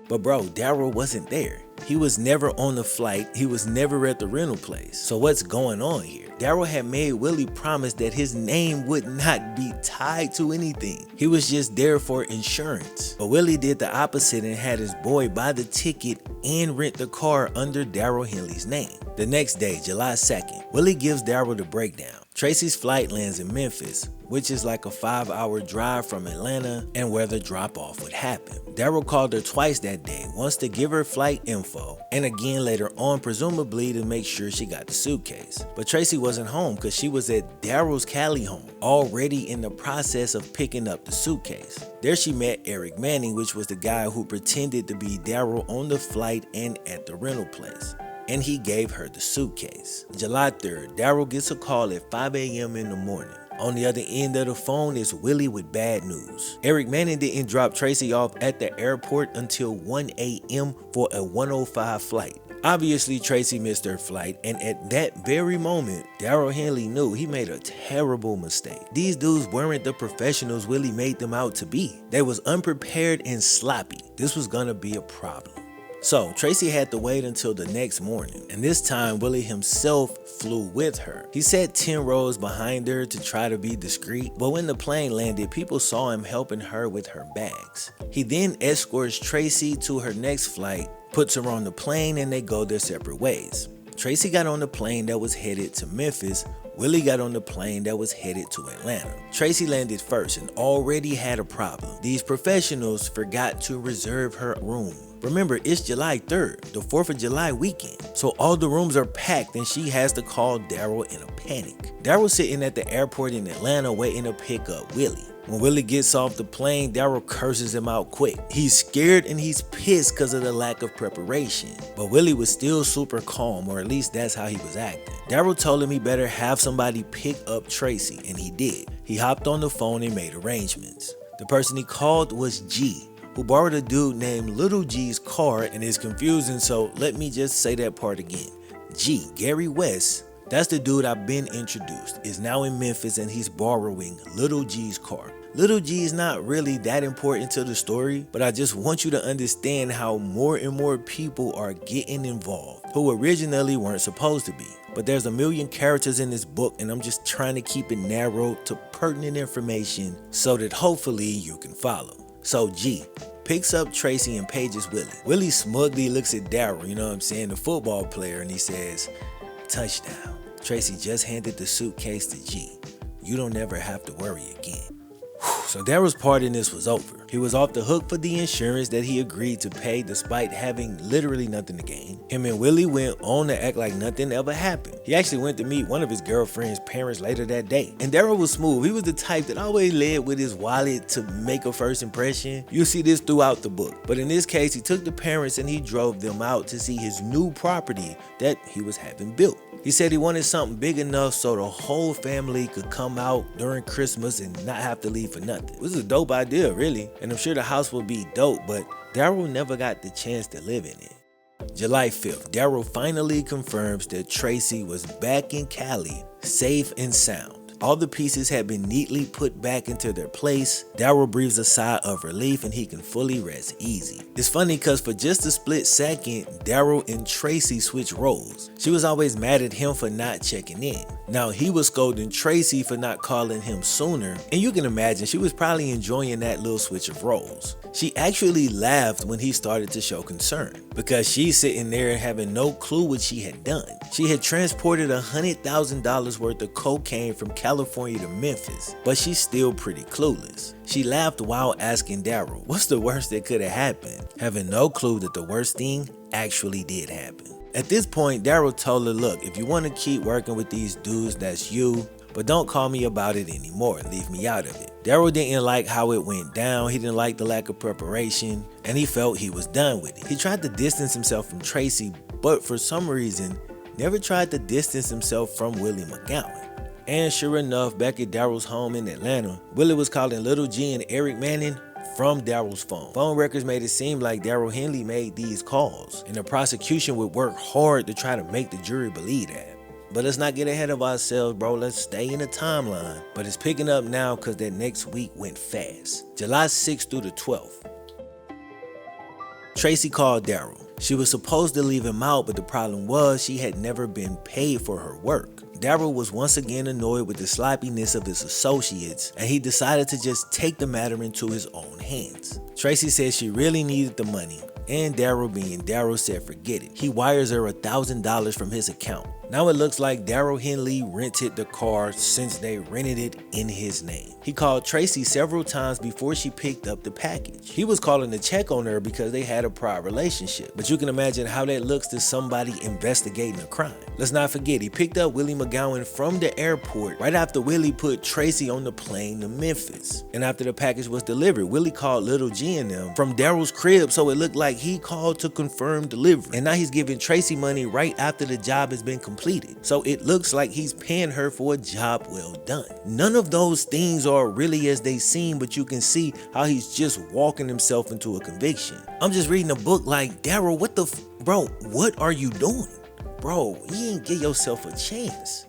But bro, Darryl wasn't there. He was never on the flight, he was never at the rental place. So what's going on here? Darryl had made Willie promise that his name would not be tied to anything. He was just there for insurance. But Willie did the opposite and had his boy buy the ticket and rent the car under Darryl Henley's name. The next day, July 2nd, Willie gives Darryl the breakdown. Tracy's flight lands in Memphis, which is like a 5-hour drive from Atlanta and where the drop-off would happen. Darryl called her twice that day, once to give her flight info, and again later on presumably to make sure she got the suitcase. But Tracy wasn't home because she was at Darryl's Cali home, already in the process of picking up the suitcase. There she met Eric Manning, which was the guy who pretended to be Darryl on the flight and at the rental place. And he gave her the suitcase. July 3rd, Darryl gets a call at 5 a.m. in the morning. On the other end of the phone is Willie with bad news. Eric Manning didn't drop Tracy off at the airport until 1 a.m. for a 1:05 flight. Obviously, Tracy missed her flight, and at that very moment, Darryl Henley knew he made a terrible mistake. These dudes weren't the professionals Willie made them out to be. They was unprepared and sloppy. This was gonna be a problem. So Tracy had to wait until the next morning, and this time Willie himself flew with her. He sat 10 rows behind her to try to be discreet, but when the plane landed, people saw him helping her with her bags. He then escorts Tracy to her next flight, puts her on the plane, and they go their separate ways. Tracy got on the plane that was headed to Memphis. Willie got on the plane that was headed to Atlanta. Tracy landed first and already had a problem. These professionals forgot to reserve her room. Remember, it's July 3rd, the 4th of July weekend, so all the rooms are packed and she has to call Darryl in a panic. Darryl's sitting at the airport in Atlanta waiting to pick up Willie. When Willie gets off the plane, Darryl curses him out quick. He's scared and he's pissed because of the lack of preparation. But Willie was still super calm, or at least that's how he was acting. Darryl told him he better have somebody pick up Tracy, and he did. He hopped on the phone and made arrangements. The person he called was G, who borrowed a dude named Little G's car, and is confusing, so let me just say that part again. G, Gary West, that's the dude I've been introduced, is now in Memphis and he's borrowing Little G's car. Little G is not really that important to the story, but I just want you to understand how more and more people are getting involved who originally weren't supposed to be. But there's a million characters in this book, and I'm just trying to keep it narrowed to pertinent information so that hopefully you can follow. So G picks up Tracy and pages Willie. Willie smugly looks at Darryl, you know what I'm saying, the football player, and he says, "Touchdown." Tracy just handed the suitcase to G. "You don't ever have to worry again." So Darryl's part in this was over. He was off the hook for the insurance that he agreed to pay despite having literally nothing to gain. Him and Willie went on to act like nothing ever happened. He actually went to meet one of his girlfriend's parents later that day. And Darryl was smooth. He was the type that always led with his wallet to make a first impression. You see this throughout the book. But in this case, he took the parents and he drove them out to see his new property that he was having built. He said he wanted something big enough so the whole family could come out during Christmas and not have to leave for nothing. It was a dope idea, really, and I'm sure the house would be dope, but Darryl never got the chance to live in it. July 5th, Darryl finally confirms that Tracy was back in Cali, safe and sound. All the pieces had been neatly put back into their place. Darryl breathes a sigh of relief and he can fully rest easy. It's funny because for just a split second, Darryl and Tracy switched roles. She was always mad at him for not checking in. Now he was scolding Tracy for not calling him sooner, and you can imagine she was probably enjoying that little switch of roles. She actually laughed when he started to show concern because she's sitting there and having no clue what she had done. She had transported $100,000 worth of cocaine from California to Memphis, but she's still pretty clueless. She laughed while asking Darryl, what's the worst that could have happened? Having no clue that the worst thing actually did happen. At this point, Darryl told her, look, if you want to keep working with these dudes, that's you, but don't call me about it anymore and leave me out of it. Darryl didn't like how it went down, he didn't like the lack of preparation, and he felt he was done with it. He tried to distance himself from Tracy, but for some reason, never tried to distance himself from Willie McGowan. And sure enough, back at Darryl's home in Atlanta, Willie was calling Little G and Eric Manning from Darryl's phone. Phone records made it seem like Darryl Henley made these calls, and the prosecution would work hard to try to make the jury believe that. But let's not get ahead of ourselves, bro. Let's stay in the timeline. But it's picking up now because that next week went fast. July 6th through the 12th. Tracy called Darryl. She was supposed to leave him out, but the problem was she had never been paid for her work. Darryl was once again annoyed with the sloppiness of his associates, and he decided to just take the matter into his own hands. Tracy said she really needed the money, and Darryl, being Darryl, said forget it. He wires her $1,000 from his account. Now it looks like Darryl Henley rented the car since they rented it in his name. He called Tracy several times before she picked up the package. He was calling to check on her because they had a prior relationship, but you can imagine how that looks to somebody investigating a crime. Let's not forget, he picked up Willie McGowan from the airport right after Willie put Tracy on the plane to Memphis. And after the package was delivered, Willie called Little G and them from Darryl's crib, so it looked like he called to confirm delivery. And now he's giving Tracy money right after the job has been completed. So it looks like he's paying her for a job well done. None of those things are really as they seem, but you can see how he's just walking himself into a conviction. I'm just reading a book like, Darryl, bro, what are you doing? Bro, you ain't give yourself a chance.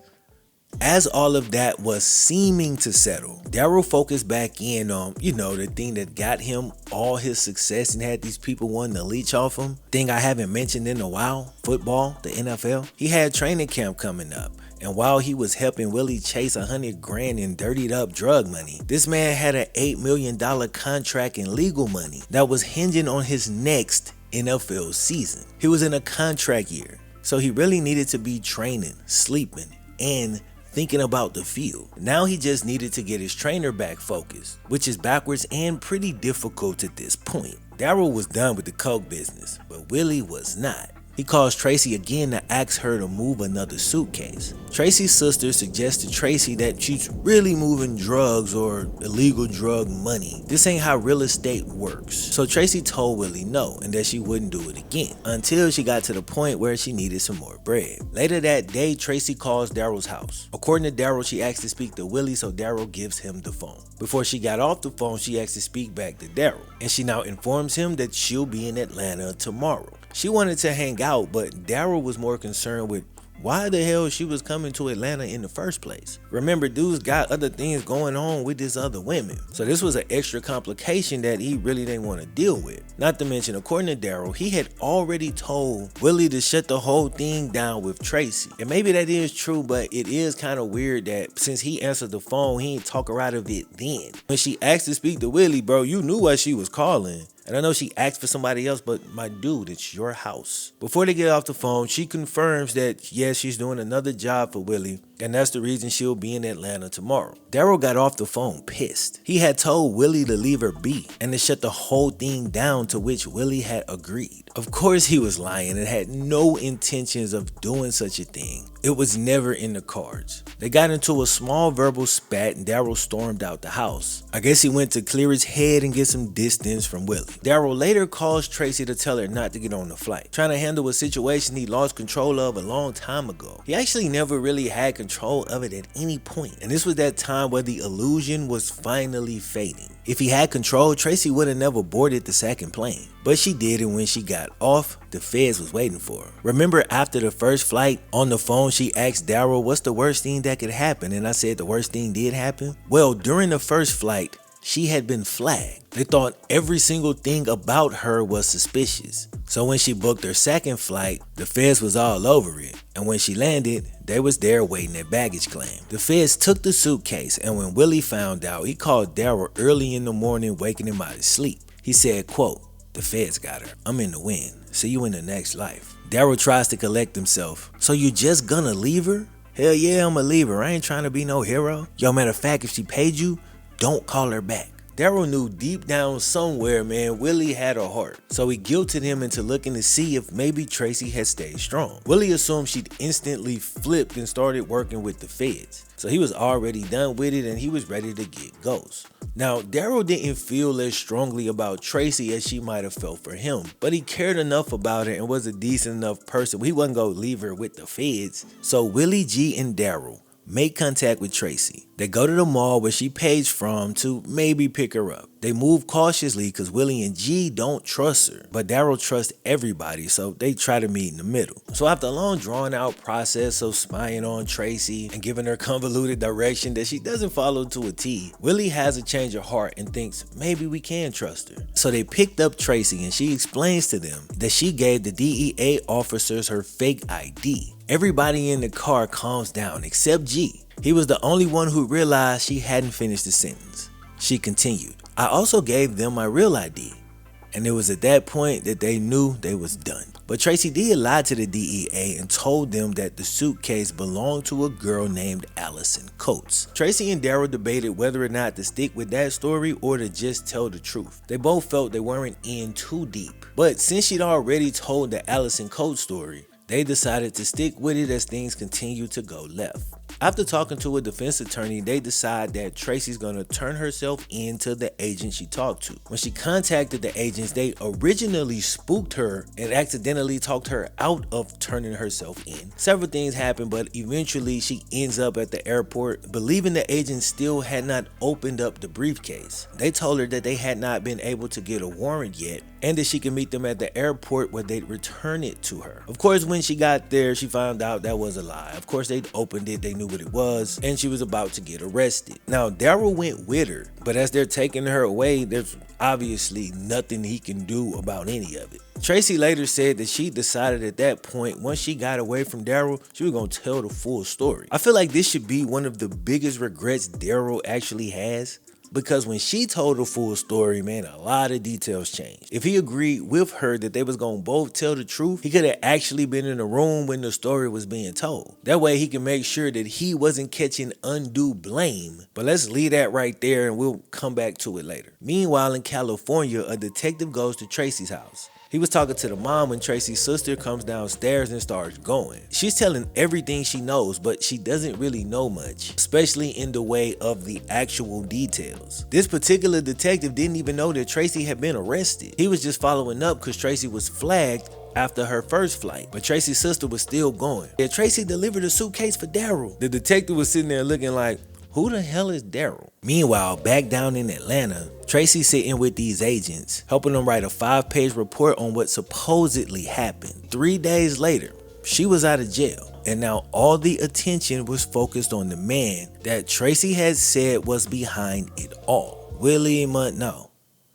As all of that was seeming to settle, Darryl focused back in on, the thing that got him all his success and had these people wanting to leech off him. Thing I haven't mentioned in a while, football, the NFL. He had training camp coming up. And while he was helping Willie chase $100 grand in dirtied up drug money, this man had an $8 million contract in legal money that was hinging on his next NFL season. He was in a contract year, so he really needed to be training, sleeping, and thinking about the field. Now he just needed to get his trainer back focused, which is backwards and pretty difficult at this point. Darryl was done with the coke business, but Willie was not. He calls Tracy again to ask her to move another suitcase. Tracy's sister suggests to Tracy that she's really moving drugs or illegal drug money. This ain't how real estate works. So Tracy told Willie no, and that she wouldn't do it again until she got to the point where she needed some more bread. Later that day, Tracy calls Darryl's house. According to Darryl, she asked to speak to Willie, so Darryl gives him the phone. Before she got off the phone, she asked to speak back to Darryl, and she now informs him that she'll be in Atlanta tomorrow. She wanted to hang out, but Darryl was more concerned with why the hell she was coming to Atlanta in the first place. Remember, dude's got other things going on with his other women. So this was an extra complication that he really didn't want to deal with. Not to mention, according to Darryl, he had already told Willie to shut the whole thing down with Tracy. And maybe that is true, but it is kind of weird that since he answered the phone, he didn't talk her out of it then. When she asked to speak to Willie, bro, you knew why she was calling. And I know she asked for somebody else, but my dude, it's your house. Before they get off the phone, she confirms that yes, she's doing another job for Willie, and that's the reason she'll be in Atlanta tomorrow. Darryl got off the phone pissed. He had told Willie to leave her be and to shut the whole thing down, to which Willie had agreed. Of course he was lying and had no intentions of doing such a thing. It was never in the cards. They got into a small verbal spat and Darryl stormed out the house. I guess he went to clear his head and get some distance from Willie. Darryl later calls Tracy to tell her not to get on the flight, trying to handle a situation he lost control of a long time ago. He actually never really had control of it at any point, and this was that time where the illusion was finally fading. If he had control, Tracy would have never boarded the second plane, but she did, and when she got off, the feds was waiting for her. Remember, after the first flight, on the phone she asked Darryl what's the worst thing that could happen, and I said the worst thing did happen? Well, during the first flight, she had been flagged. They thought every single thing about her was suspicious. So when she booked her second flight, the feds was all over it. And when she landed, they was there waiting at baggage claim. The feds took the suitcase, and when Willie found out, he called Darryl early in the morning, waking him out of sleep. He said, quote, "The feds got her. I'm in the wind. See you in the next life." Darryl tries to collect himself. "So you just gonna leave her?" "Hell yeah, I'ma leave her. I ain't trying to be no hero. Yo, matter of fact, if she paid you, don't call her back." Darryl knew deep down somewhere, man, Willie had a heart. So he guilted him into looking to see if maybe Tracy had stayed strong. Willie assumed she'd instantly flipped and started working with the feds. So he was already done with it and he was ready to get ghost. Now, Darryl didn't feel as strongly about Tracy as she might have felt for him, but he cared enough about her and was a decent enough person. He wasn't gonna leave her with the feds. So Willie G and Darryl make contact with Tracy. They go to the mall where she paged from to maybe pick her up. They move cautiously because Willie and G don't trust her, but Darryl trusts everybody, so they try to meet in the middle. So after a long drawn out process of spying on Tracy and giving her convoluted direction that she doesn't follow to a T, Willie has a change of heart and thinks maybe we can trust her. So they picked up Tracy and she explains to them that she gave the DEA officers her fake ID. Everybody in the car calms down except G. He was the only one who realized she hadn't finished the sentence. She continued, I also gave them my real ID. And it was at that point that they knew they was done. But Tracy did lie to the DEA and told them that the suitcase belonged to a girl named Allison Coates. Tracy and Darryl debated whether or not to stick with that story or to just tell the truth. They both felt they weren't in too deep. But since she'd already told the Allison Coates story, they decided to stick with it as things continued to go left. After talking to a defense attorney, they decide that Tracy's gonna turn herself in to the agent she talked to. When she contacted the agents, they originally spooked her and accidentally talked her out of turning herself in. Several things happened, but eventually she ends up at the airport, believing the agents still had not opened up the briefcase. They told her that they had not been able to get a warrant yet, and that she could meet them at the airport where they'd return it to her. Of course, when she got there, she found out that was a lie. Of course, they'd opened it, they knew what it was, and she was about to get arrested. Now, Darryl went with her, but as they're taking her away, there's obviously nothing he can do about any of it. Tracy later said that she decided at that point, once she got away from Darryl, she was gonna tell the full story. I feel like this should be one of the biggest regrets Darryl actually has, because when she told the full story, man, a lot of details changed. If he agreed with her that they was gonna both tell the truth, he could have actually been in the room when the story was being told. That way he can make sure that he wasn't catching undue blame. But let's leave that right there and we'll come back to it later. Meanwhile, in California, a detective goes to Tracy's house. He was talking to the mom when Tracy's sister comes downstairs and starts going. She's telling everything she knows, but she doesn't really know much, especially in the way of the actual details. This particular detective didn't even know that Tracy had been arrested. He was just following up because Tracy was flagged after her first flight, but Tracy's sister was still going. Yeah, Tracy delivered a suitcase for Darryl. The detective was sitting there looking like, who the hell is Darryl? Meanwhile, back down in Atlanta, Tracy's sitting with these agents, helping them write a 5-page report on what supposedly happened. 3 days later, she was out of jail, and now all the attention was focused on the man that Tracy had said was behind it all. Willie Monroe,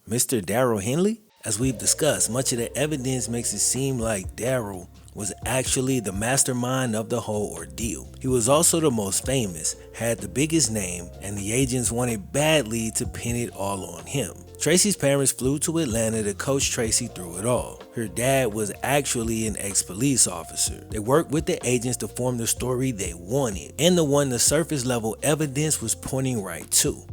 Mr. Darryl Henley? As we've discussed, much of the evidence makes it seem like Darryl was actually the mastermind of the whole ordeal. He was also the most famous, had the biggest name, and the agents wanted badly to pin it all on him. Tracy's parents flew to Atlanta to coach Tracy through it all. Her dad was actually an ex-police officer. They worked with the agents to form the story they wanted, and the one the surface level evidence was pointing right to.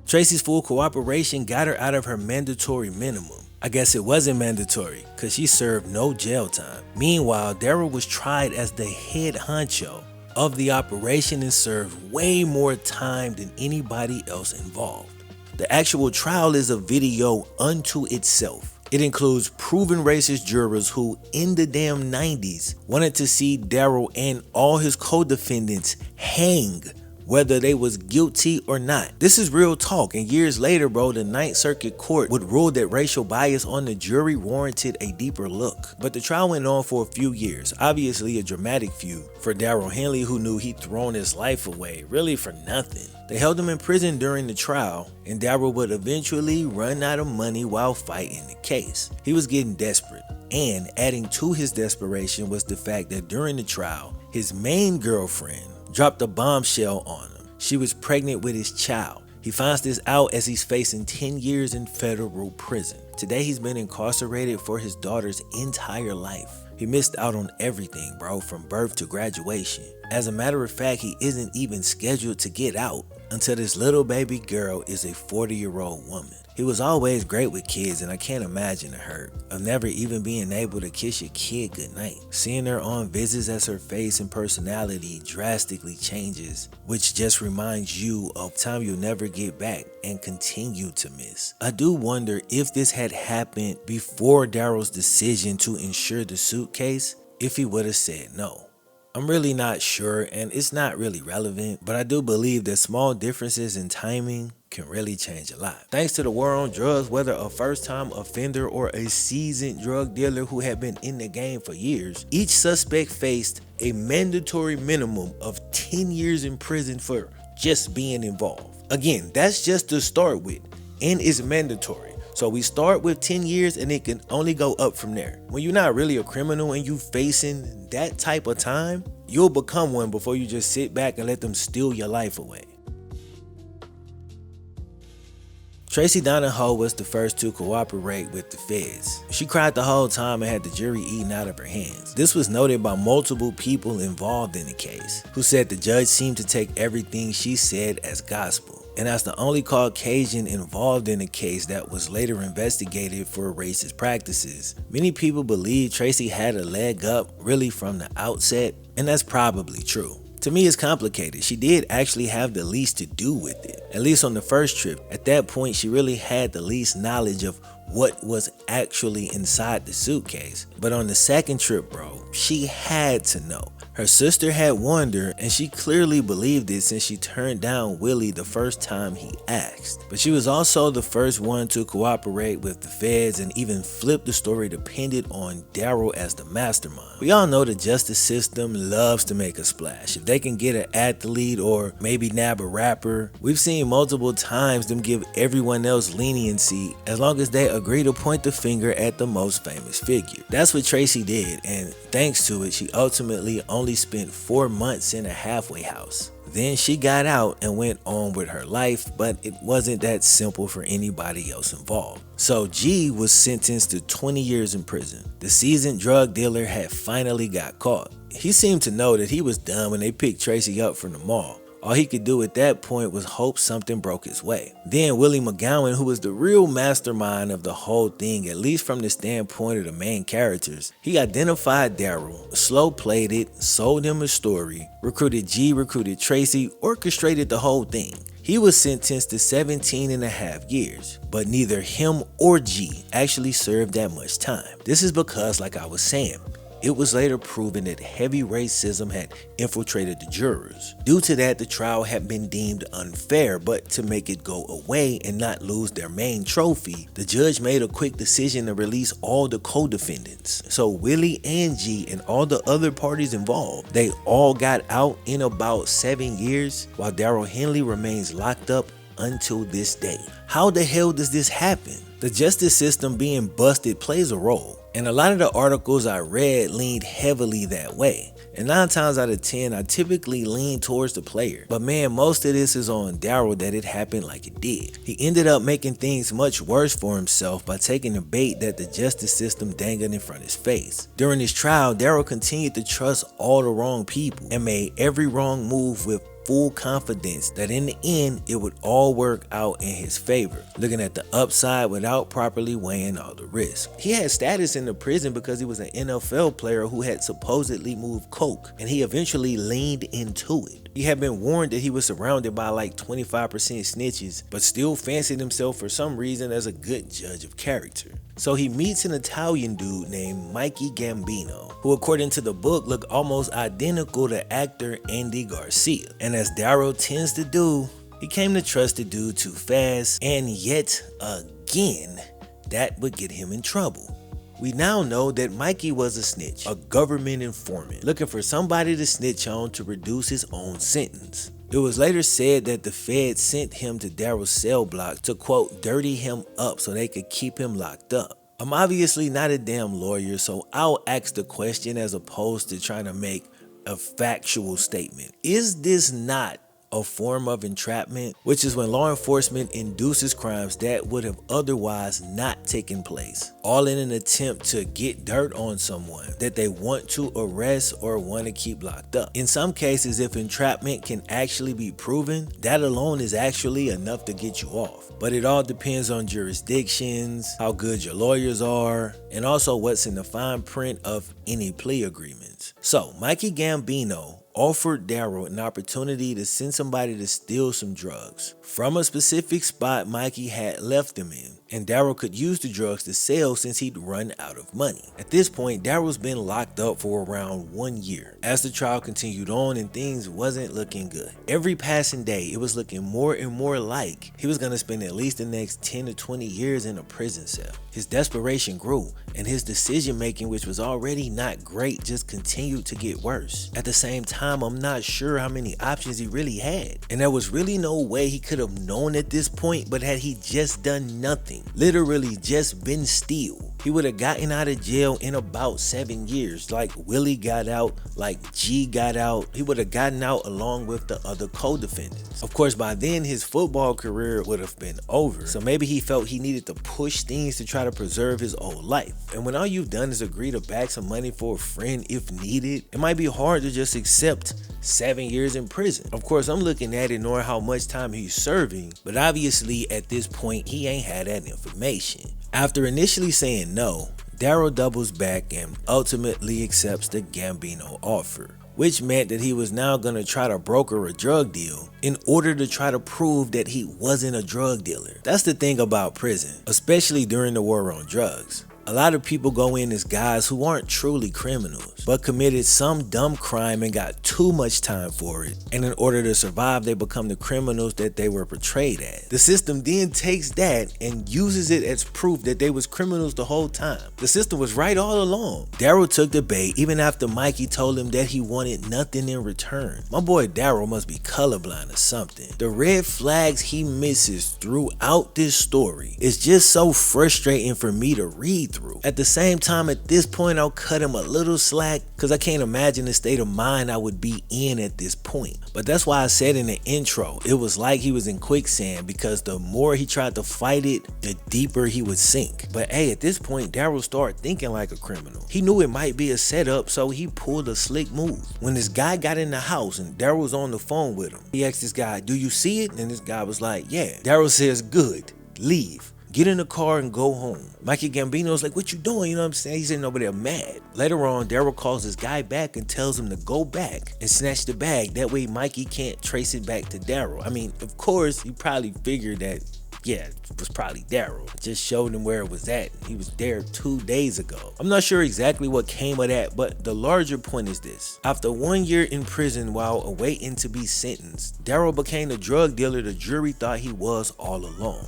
Tracy's full cooperation got her out of her mandatory minimum. I guess it wasn't mandatory, cause she served no jail time. Meanwhile, Darryl was tried as the head honcho of the operation and served way more time than anybody else involved. The actual trial is a video unto itself. It includes proven racist jurors who, in the damn 90s, wanted to see Darryl and all his co-defendants hang, whether they was guilty or not. This is real talk, and years later, bro, the Ninth Circuit Court would rule that racial bias on the jury warranted a deeper look. But the trial went on for a few years, obviously a dramatic few for Darryl Henley, who knew he'd thrown his life away, really for nothing. They held him in prison during the trial, and Darryl would eventually run out of money while fighting the case. He was getting desperate, and adding to his desperation was the fact that during the trial, his main girlfriend dropped a bombshell on him. She was pregnant with his child. He finds this out as he's facing 10 years in federal prison. Today he's been incarcerated for his daughter's entire life. He missed out on everything, bro, from birth to graduation. As a matter of fact, he isn't even scheduled to get out until this little baby girl is a 40-year-old woman. He was always great with kids, and I can't imagine the hurt of never even being able to kiss your kid goodnight. Seeing her on visits as her face and personality drastically changes, which just reminds you of time you'll never get back and continue to miss. I do wonder if this had happened before Darryl's decision to insure the suitcase, if he would have said no. I'm really not sure, and it's not really relevant, but I do believe that small differences in timing can really change a lot. Thanks to the war on drugs, whether a first-time offender or a seasoned drug dealer who had been in the game for years, each suspect faced a mandatory minimum of 10 years in prison for just being involved. Again, that's just to start with, and it's mandatory. So we start with 10 years and it can only go up from there. When you're not really a criminal and you facing that type of time, you'll become one before you just sit back and let them steal your life away. Tracy Donahoe was the first to cooperate with the feds. She cried the whole time and had the jury eaten out of her hands. This was noted by multiple people involved in the case, who said the judge seemed to take everything she said as gospel. And as the only Caucasian involved in the case that was later investigated for racist practices, many people believe Tracy had a leg up really from the outset, and that's probably true. To me, it's complicated. She did actually have the least to do with it, at least on the first trip. At that point, she really had the least knowledge of what was actually inside the suitcase. But on the second trip, bro, she had to know. Her sister had warned her, and she clearly believed it since she turned down Willie the first time he asked. But she was also the first one to cooperate with the feds and even flip the story dependent on Darryl as the mastermind. We all know the justice system loves to make a splash. If they can get an athlete or maybe nab a rapper, we've seen multiple times them give everyone else leniency as long as they agree to point the finger at the most famous figure. That's what Tracy did, and thanks to it, she ultimately only spent 4 months in a halfway house. Then she got out and went on with her life, but it wasn't that simple for anybody else involved. So G was sentenced to 20 years in prison. The seasoned drug dealer had finally got caught. He seemed to know that he was done when they picked Tracy up from the mall. All he could do at that point was hope something broke his way. Then Willie McGowan, who was the real mastermind of the whole thing, at least from the standpoint of the main characters, he identified Darryl, slow played it, sold him a story, recruited G, recruited Tracy, orchestrated the whole thing. He was sentenced to 17 and a half years, but neither him or G actually served that much time. This is because, like I was saying, it was later proven that heavy racism had infiltrated the jurors. Due to that, the trial had been deemed unfair, but to make it go away and not lose their main trophy, the judge made a quick decision to release all the co-defendants. So Willie and G and all the other parties involved, they all got out in about 7 years, while Darryl Henley remains locked up until this day. How the hell does this happen? The justice system being busted plays a role. And a lot of the articles I read leaned heavily that way. And 9 times out of 10, I typically lean towards the player. But man, most of this is on Darryl that it happened like it did. He ended up making things much worse for himself by taking the bait that the justice system dangled in front of his face. During his trial, Darryl continued to trust all the wrong people and made every wrong move with full confidence that in the end it would all work out in his favor, looking at the upside without properly weighing all the risks. He had status in the prison because he was an NFL player who had supposedly moved coke, and he eventually leaned into it. He had been warned that he was surrounded by like 25% snitches, but still fancied himself for some reason as a good judge of character. So he meets an Italian dude named Mikey Gambino, who according to the book looked almost identical to actor Andy Garcia. And as Darryl tends to do, he came to trust the dude too fast, and yet again, that would get him in trouble. We now know that Mikey was a snitch, a government informant, looking for somebody to snitch on to reduce his own sentence. It was later said that the feds sent him to Darryl's cell block to quote, dirty him up so they could keep him locked up. I'm obviously not a damn lawyer, so I'll ask the question as opposed to trying to make a factual statement. Is this not a form of entrapment, which is when law enforcement induces crimes that would have otherwise not taken place, all in an attempt to get dirt on someone that they want to arrest or want to keep locked up? In some cases, if entrapment can actually be proven, that alone is actually enough to get you off. But it all depends on jurisdictions, how good your lawyers are, and also what's in the fine print of any plea agreements. So Mikey Gambino, offered Darryl an opportunity to send somebody to steal some drugs from a specific spot Mikey had left them in, and Darryl could use the drugs to sell since he'd run out of money. At this point, Darryl's been locked up for around 1 year. As the trial continued on and things wasn't looking good, every passing day it was looking more and more like he was gonna spend at least the next 10 to 20 years in a prison cell. His desperation grew, and his decision making, which was already not great, just continued to get worse. At the same time, I'm not sure how many options he really had, and there was really no way he could have known at this point, but had he just done nothing, literally just been still, he would have gotten out of jail in about 7 years. Like Willie got out, like G got out, he would have gotten out along with the other co-defendants. Of course, by then his football career would have been over, so maybe he felt he needed to push things to try to preserve his old life. And when all you've done is agree to back some money for a friend if needed, it might be hard to just accept 7 years in prison. Of course, I'm looking at it knowing how much time he's serving, but obviously at this point he ain't had that information. After initially saying no, Darryl doubles back and ultimately accepts the Gambino offer, which meant that he was now going to try to broker a drug deal in order to try to prove that he wasn't a drug dealer. That's the thing about prison, especially during the war on drugs. A lot of people go in as guys who aren't truly criminals, but committed some dumb crime and got too much time for it, and in order to survive, they become the criminals that they were portrayed as. The system then takes that and uses it as proof that they was criminals the whole time. The system was right all along. Darryl took the bait even after Mikey told him that he wanted nothing in return. My boy Darryl must be colorblind or something. The red flags he misses throughout this story is just so frustrating for me to read through. At the same time, at this point, I'll cut him a little slack because I can't imagine the state of mind I would be in at this point. But that's why I said in the intro, it was like he was in quicksand, because the more he tried to fight it, the deeper he would sink. But hey, at this point, Darryl started thinking like a criminal. He knew it might be a setup, so he pulled a slick move. When this guy got in the house and Darryl was on the phone with him, he asked this guy, "Do you see it?" And this guy was like, "Yeah." Darryl says, "Good, leave. Get in the car and go home." Mikey Gambino's like, "What you doing?" You know what I'm saying? He's sitting over there mad. Later on, Darryl calls this guy back and tells him to go back and snatch the bag. That way Mikey can't trace it back to Darryl. I mean, of course, he probably figured that, yeah, it was probably Darryl. Just showed him where it was at. He was there 2 days ago. I'm not sure exactly what came of that, but the larger point is this. After 1 year in prison while awaiting to be sentenced, Darryl became the drug dealer the jury thought he was all along.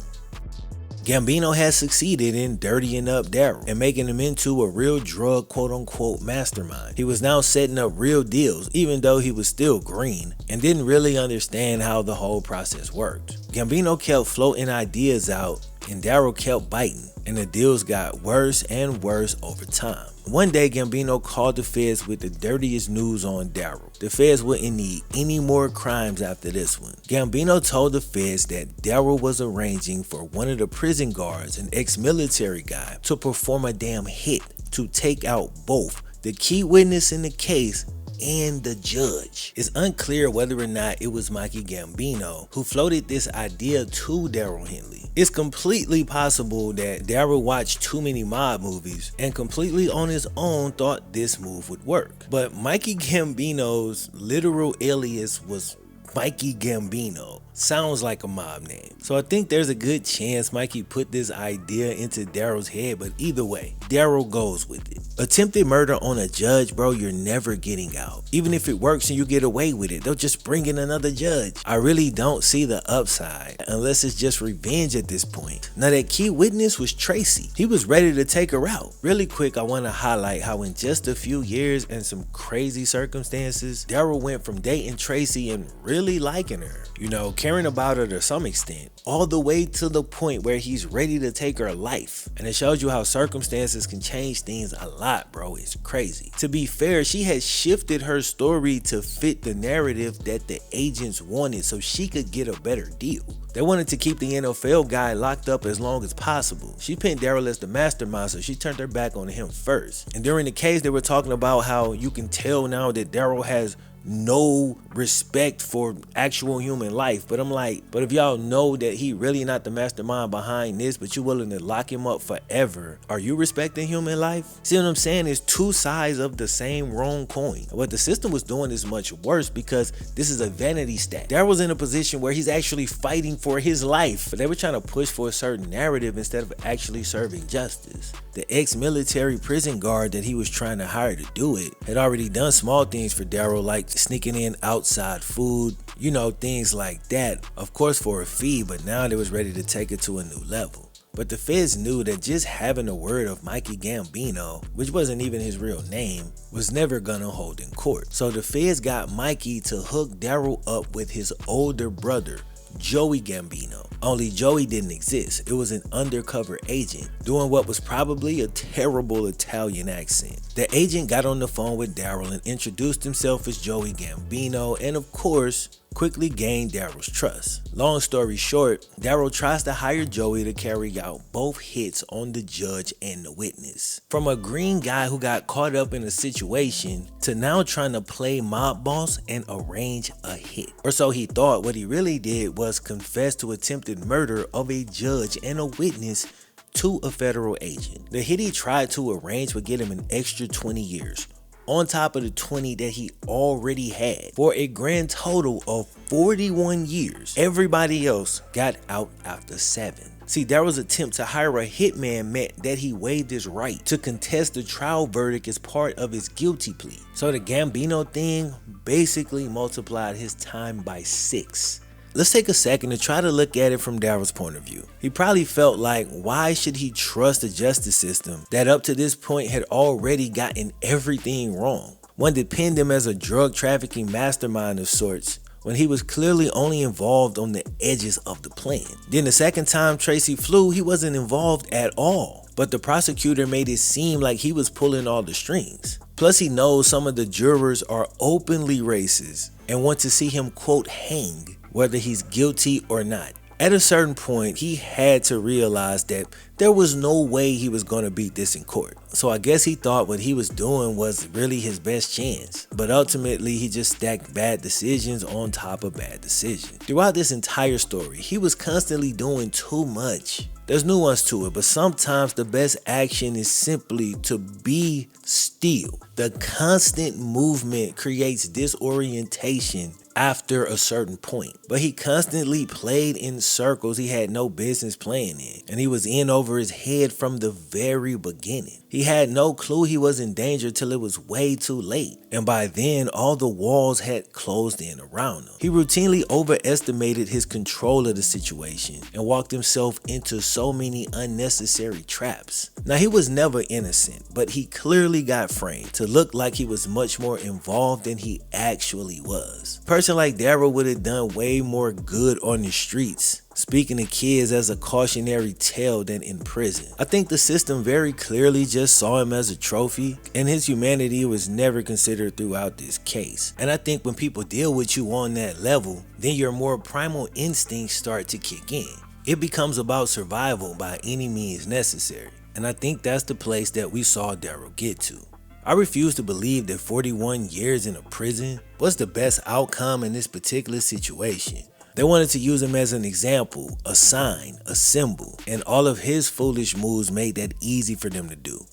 Gambino has succeeded in dirtying up Darryl and making him into a real drug quote-unquote mastermind. He was now setting up real deals, even though he was still green and didn't really understand how the whole process worked. Gambino kept floating ideas out and Darryl kept biting, and the deals got worse and worse over time. One day, Gambino called the feds with the dirtiest news on Darryl. The feds wouldn't need any more crimes after this one. Gambino told the feds that Darryl was arranging for one of the prison guards, an ex-military guy, to perform a damn hit to take out both the key witness in the case and the judge. It's unclear whether or not it was Mikey Gambino who floated this idea to Darryl Henley. It's completely possible that Darryl watched too many mob movies and completely on his own thought this move would work. But Mikey Gambino's literal alias was Mikey Gambino. Sounds like a mob name. So I think there's a good chance Mikey put this idea into Darryl's head, but either way, Darryl goes with it. Attempted murder on a judge, bro, you're never getting out. Even if it works and you get away with it, they'll just bring in another judge. I really don't see the upside unless it's just revenge at this point. Now that key witness was Tracy. He was ready to take her out. Really quick, I want to highlight how in just a few years and some crazy circumstances, Darryl went from dating Tracy and really liking her, you know, caring about her to some extent, all the way to the point where he's ready to take her life. And it shows you how circumstances can change things a lot, bro. It's crazy. To be fair, she had shifted her story to fit the narrative that the agents wanted so she could get a better deal. They wanted to keep the NFL guy locked up as long as possible. She pinned Darryl as the mastermind, so she turned her back on him first. And during the case, they were talking about how you can tell now that Darryl has no respect for actual human life. But I'm like, but if y'all know that he really not the mastermind behind this, but you willing to lock him up forever, are you respecting human life? See what I'm saying? It's two sides of the same wrong coin. What the system was doing is much worse because this is a vanity stat. Darryl's in a position where he's actually fighting for his life, but they were trying to push for a certain narrative instead of actually serving justice. The ex-military prison guard that he was trying to hire to do it had already done small things for Darryl, like sneaking in outside food, you know, things like that, of course for a fee, but now they was ready to take it to a new level. But the feds knew that just having a word of Mikey Gambino, which wasn't even his real name, was never gonna hold in court. So the feds got Mikey to hook Darryl up with his older brother, Joey Gambino. Only Joey didn't exist. It was an undercover agent doing what was probably a terrible Italian accent. The agent got on the phone with Darryl and introduced himself as Joey Gambino, and of course, quickly gained Darryl's trust. Long story short, Darryl tries to hire Joey to carry out both hits on the judge and the witness. From a green guy who got caught up in a situation to now trying to play mob boss and arrange a hit. Or so he thought. What he really did was confess to attempted murder of a judge and a witness to a federal agent. The hit he tried to arrange would get him an extra 20 years. On top of the 20 that he already had, for a grand total of 41 years. Everybody else got out after 7. See, Darryl's attempt to hire a hitman meant that he waived his right to contest the trial verdict as part of his guilty plea. So the Gambino thing basically multiplied his time by 6. Let's take a second to try to look at it from Darryl's point of view. He probably felt like, why should he trust the justice system that up to this point had already gotten everything wrong? One that pinned him as a drug trafficking mastermind of sorts, when he was clearly only involved on the edges of the plan. Then the second time Tracy flew, he wasn't involved at all, but the prosecutor made it seem like he was pulling all the strings. Plus he knows some of the jurors are openly racist and want to see him, quote, hang, whether he's guilty or not. At a certain point, he had to realize that there was no way he was going to beat this in court. So I guess he thought what he was doing was really his best chance. But ultimately, he just stacked bad decisions on top of bad decisions. Throughout this entire story, he was constantly doing too much. There's nuance to it, but sometimes the best action is simply to be still. The constant movement creates disorientation after a certain point. But he constantly played in circles he had no business playing in, and he was in over his head from the very beginning. He had no clue he was in danger till it was way too late, and by then all the walls had closed in around him. He routinely overestimated his control of the situation and walked himself into so many unnecessary traps. Now, he was never innocent, but he clearly got framed to look like he was much more involved than he actually was. A person like Darryl would have done way more good on the streets, speaking to kids as a cautionary tale, than in prison. I think the system very clearly just saw him as a trophy, and his humanity was never considered throughout this case. And I think when people deal with you on that level, then your more primal instincts start to kick in. It becomes about survival by any means necessary. And I think that's the place that we saw Darryl get to. I refuse to believe that 41 years in a prison was the best outcome in this particular situation. They wanted to use him as an example, a sign, a symbol, and all of his foolish moves made that easy for them to do.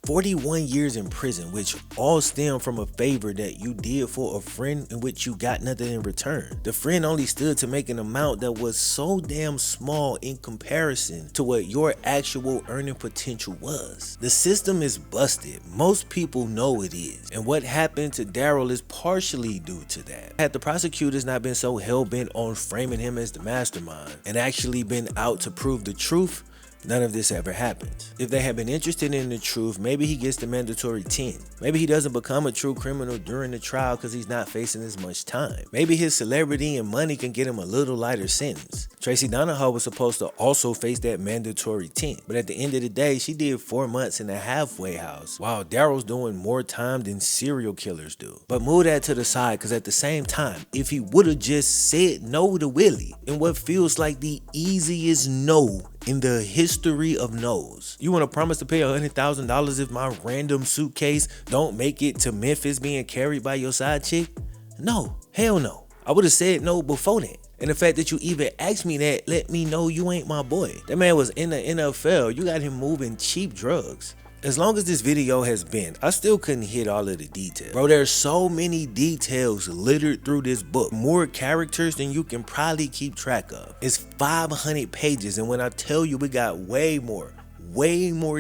41 years in prison, which all stem from a favor that you did for a friend in which you got nothing in return. The friend only stood to make an amount that was so damn small in comparison to what your actual earning potential was. The system is busted. Most people know it is. And what happened to Darryl is partially due to that. Had the prosecutors not been so hell-bent on framing him as the mastermind and actually been out to prove the truth, none of this ever happened. If they had been interested in the truth, maybe he gets the mandatory 10. Maybe he doesn't become a true criminal during the trial because he's not facing as much time. Maybe his celebrity and money can get him a little lighter sentence. Tracy Donahoe was supposed to also face that mandatory 10, but at the end of the day, she did 4 months in a halfway house, while Darryl's doing more time than serial killers do. But move that to the side, because at the same time, if he would have just said no to Willie in what feels like the easiest no in the history of no's. You want to promise to pay $100,000 if my random suitcase don't make it to Memphis being carried by your side chick? No, hell no. I would have said no before that. And the fact that you even asked me that let me know you ain't my boy. That man was in the NFL. You got him moving cheap drugs. As long as this video has been, I still couldn't hit all of the details. Bro, there's so many details littered through this book. More characters than you can probably keep track of. It's 500 pages, and when I tell you we got way more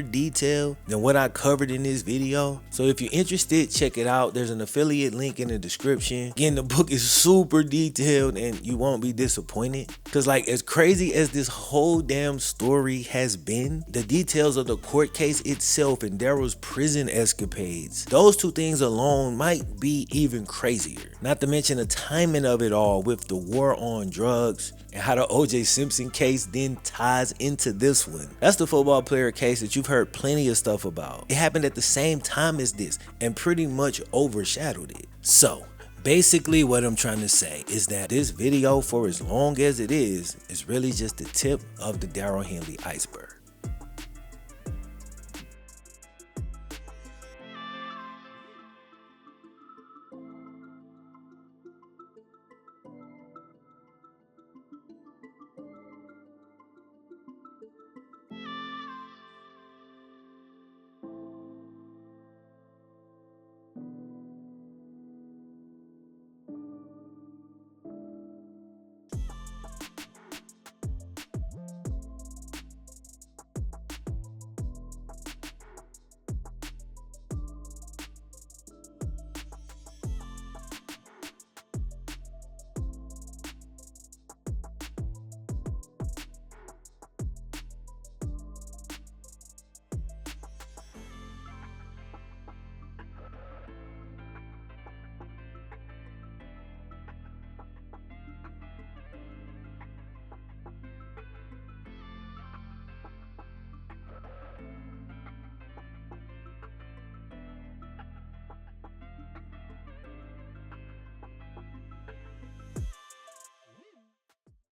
detail than what I covered in this video. So if you're interested, check it out. There's an affiliate link in the description. Again, the book is super detailed and you won't be disappointed. Cause like as crazy as this whole damn story has been, the details of the court case itself and Darryl's prison escapades, those two things alone might be even crazier. Not to mention the timing of it all with the war on drugs and how the O.J. Simpson case then ties into this one. That's the football player case that you've heard plenty of stuff about. It happened at the same time as this and pretty much overshadowed it. So basically what I'm trying to say is that this video, for as long as it is really just the tip of the Darryl Henley iceberg.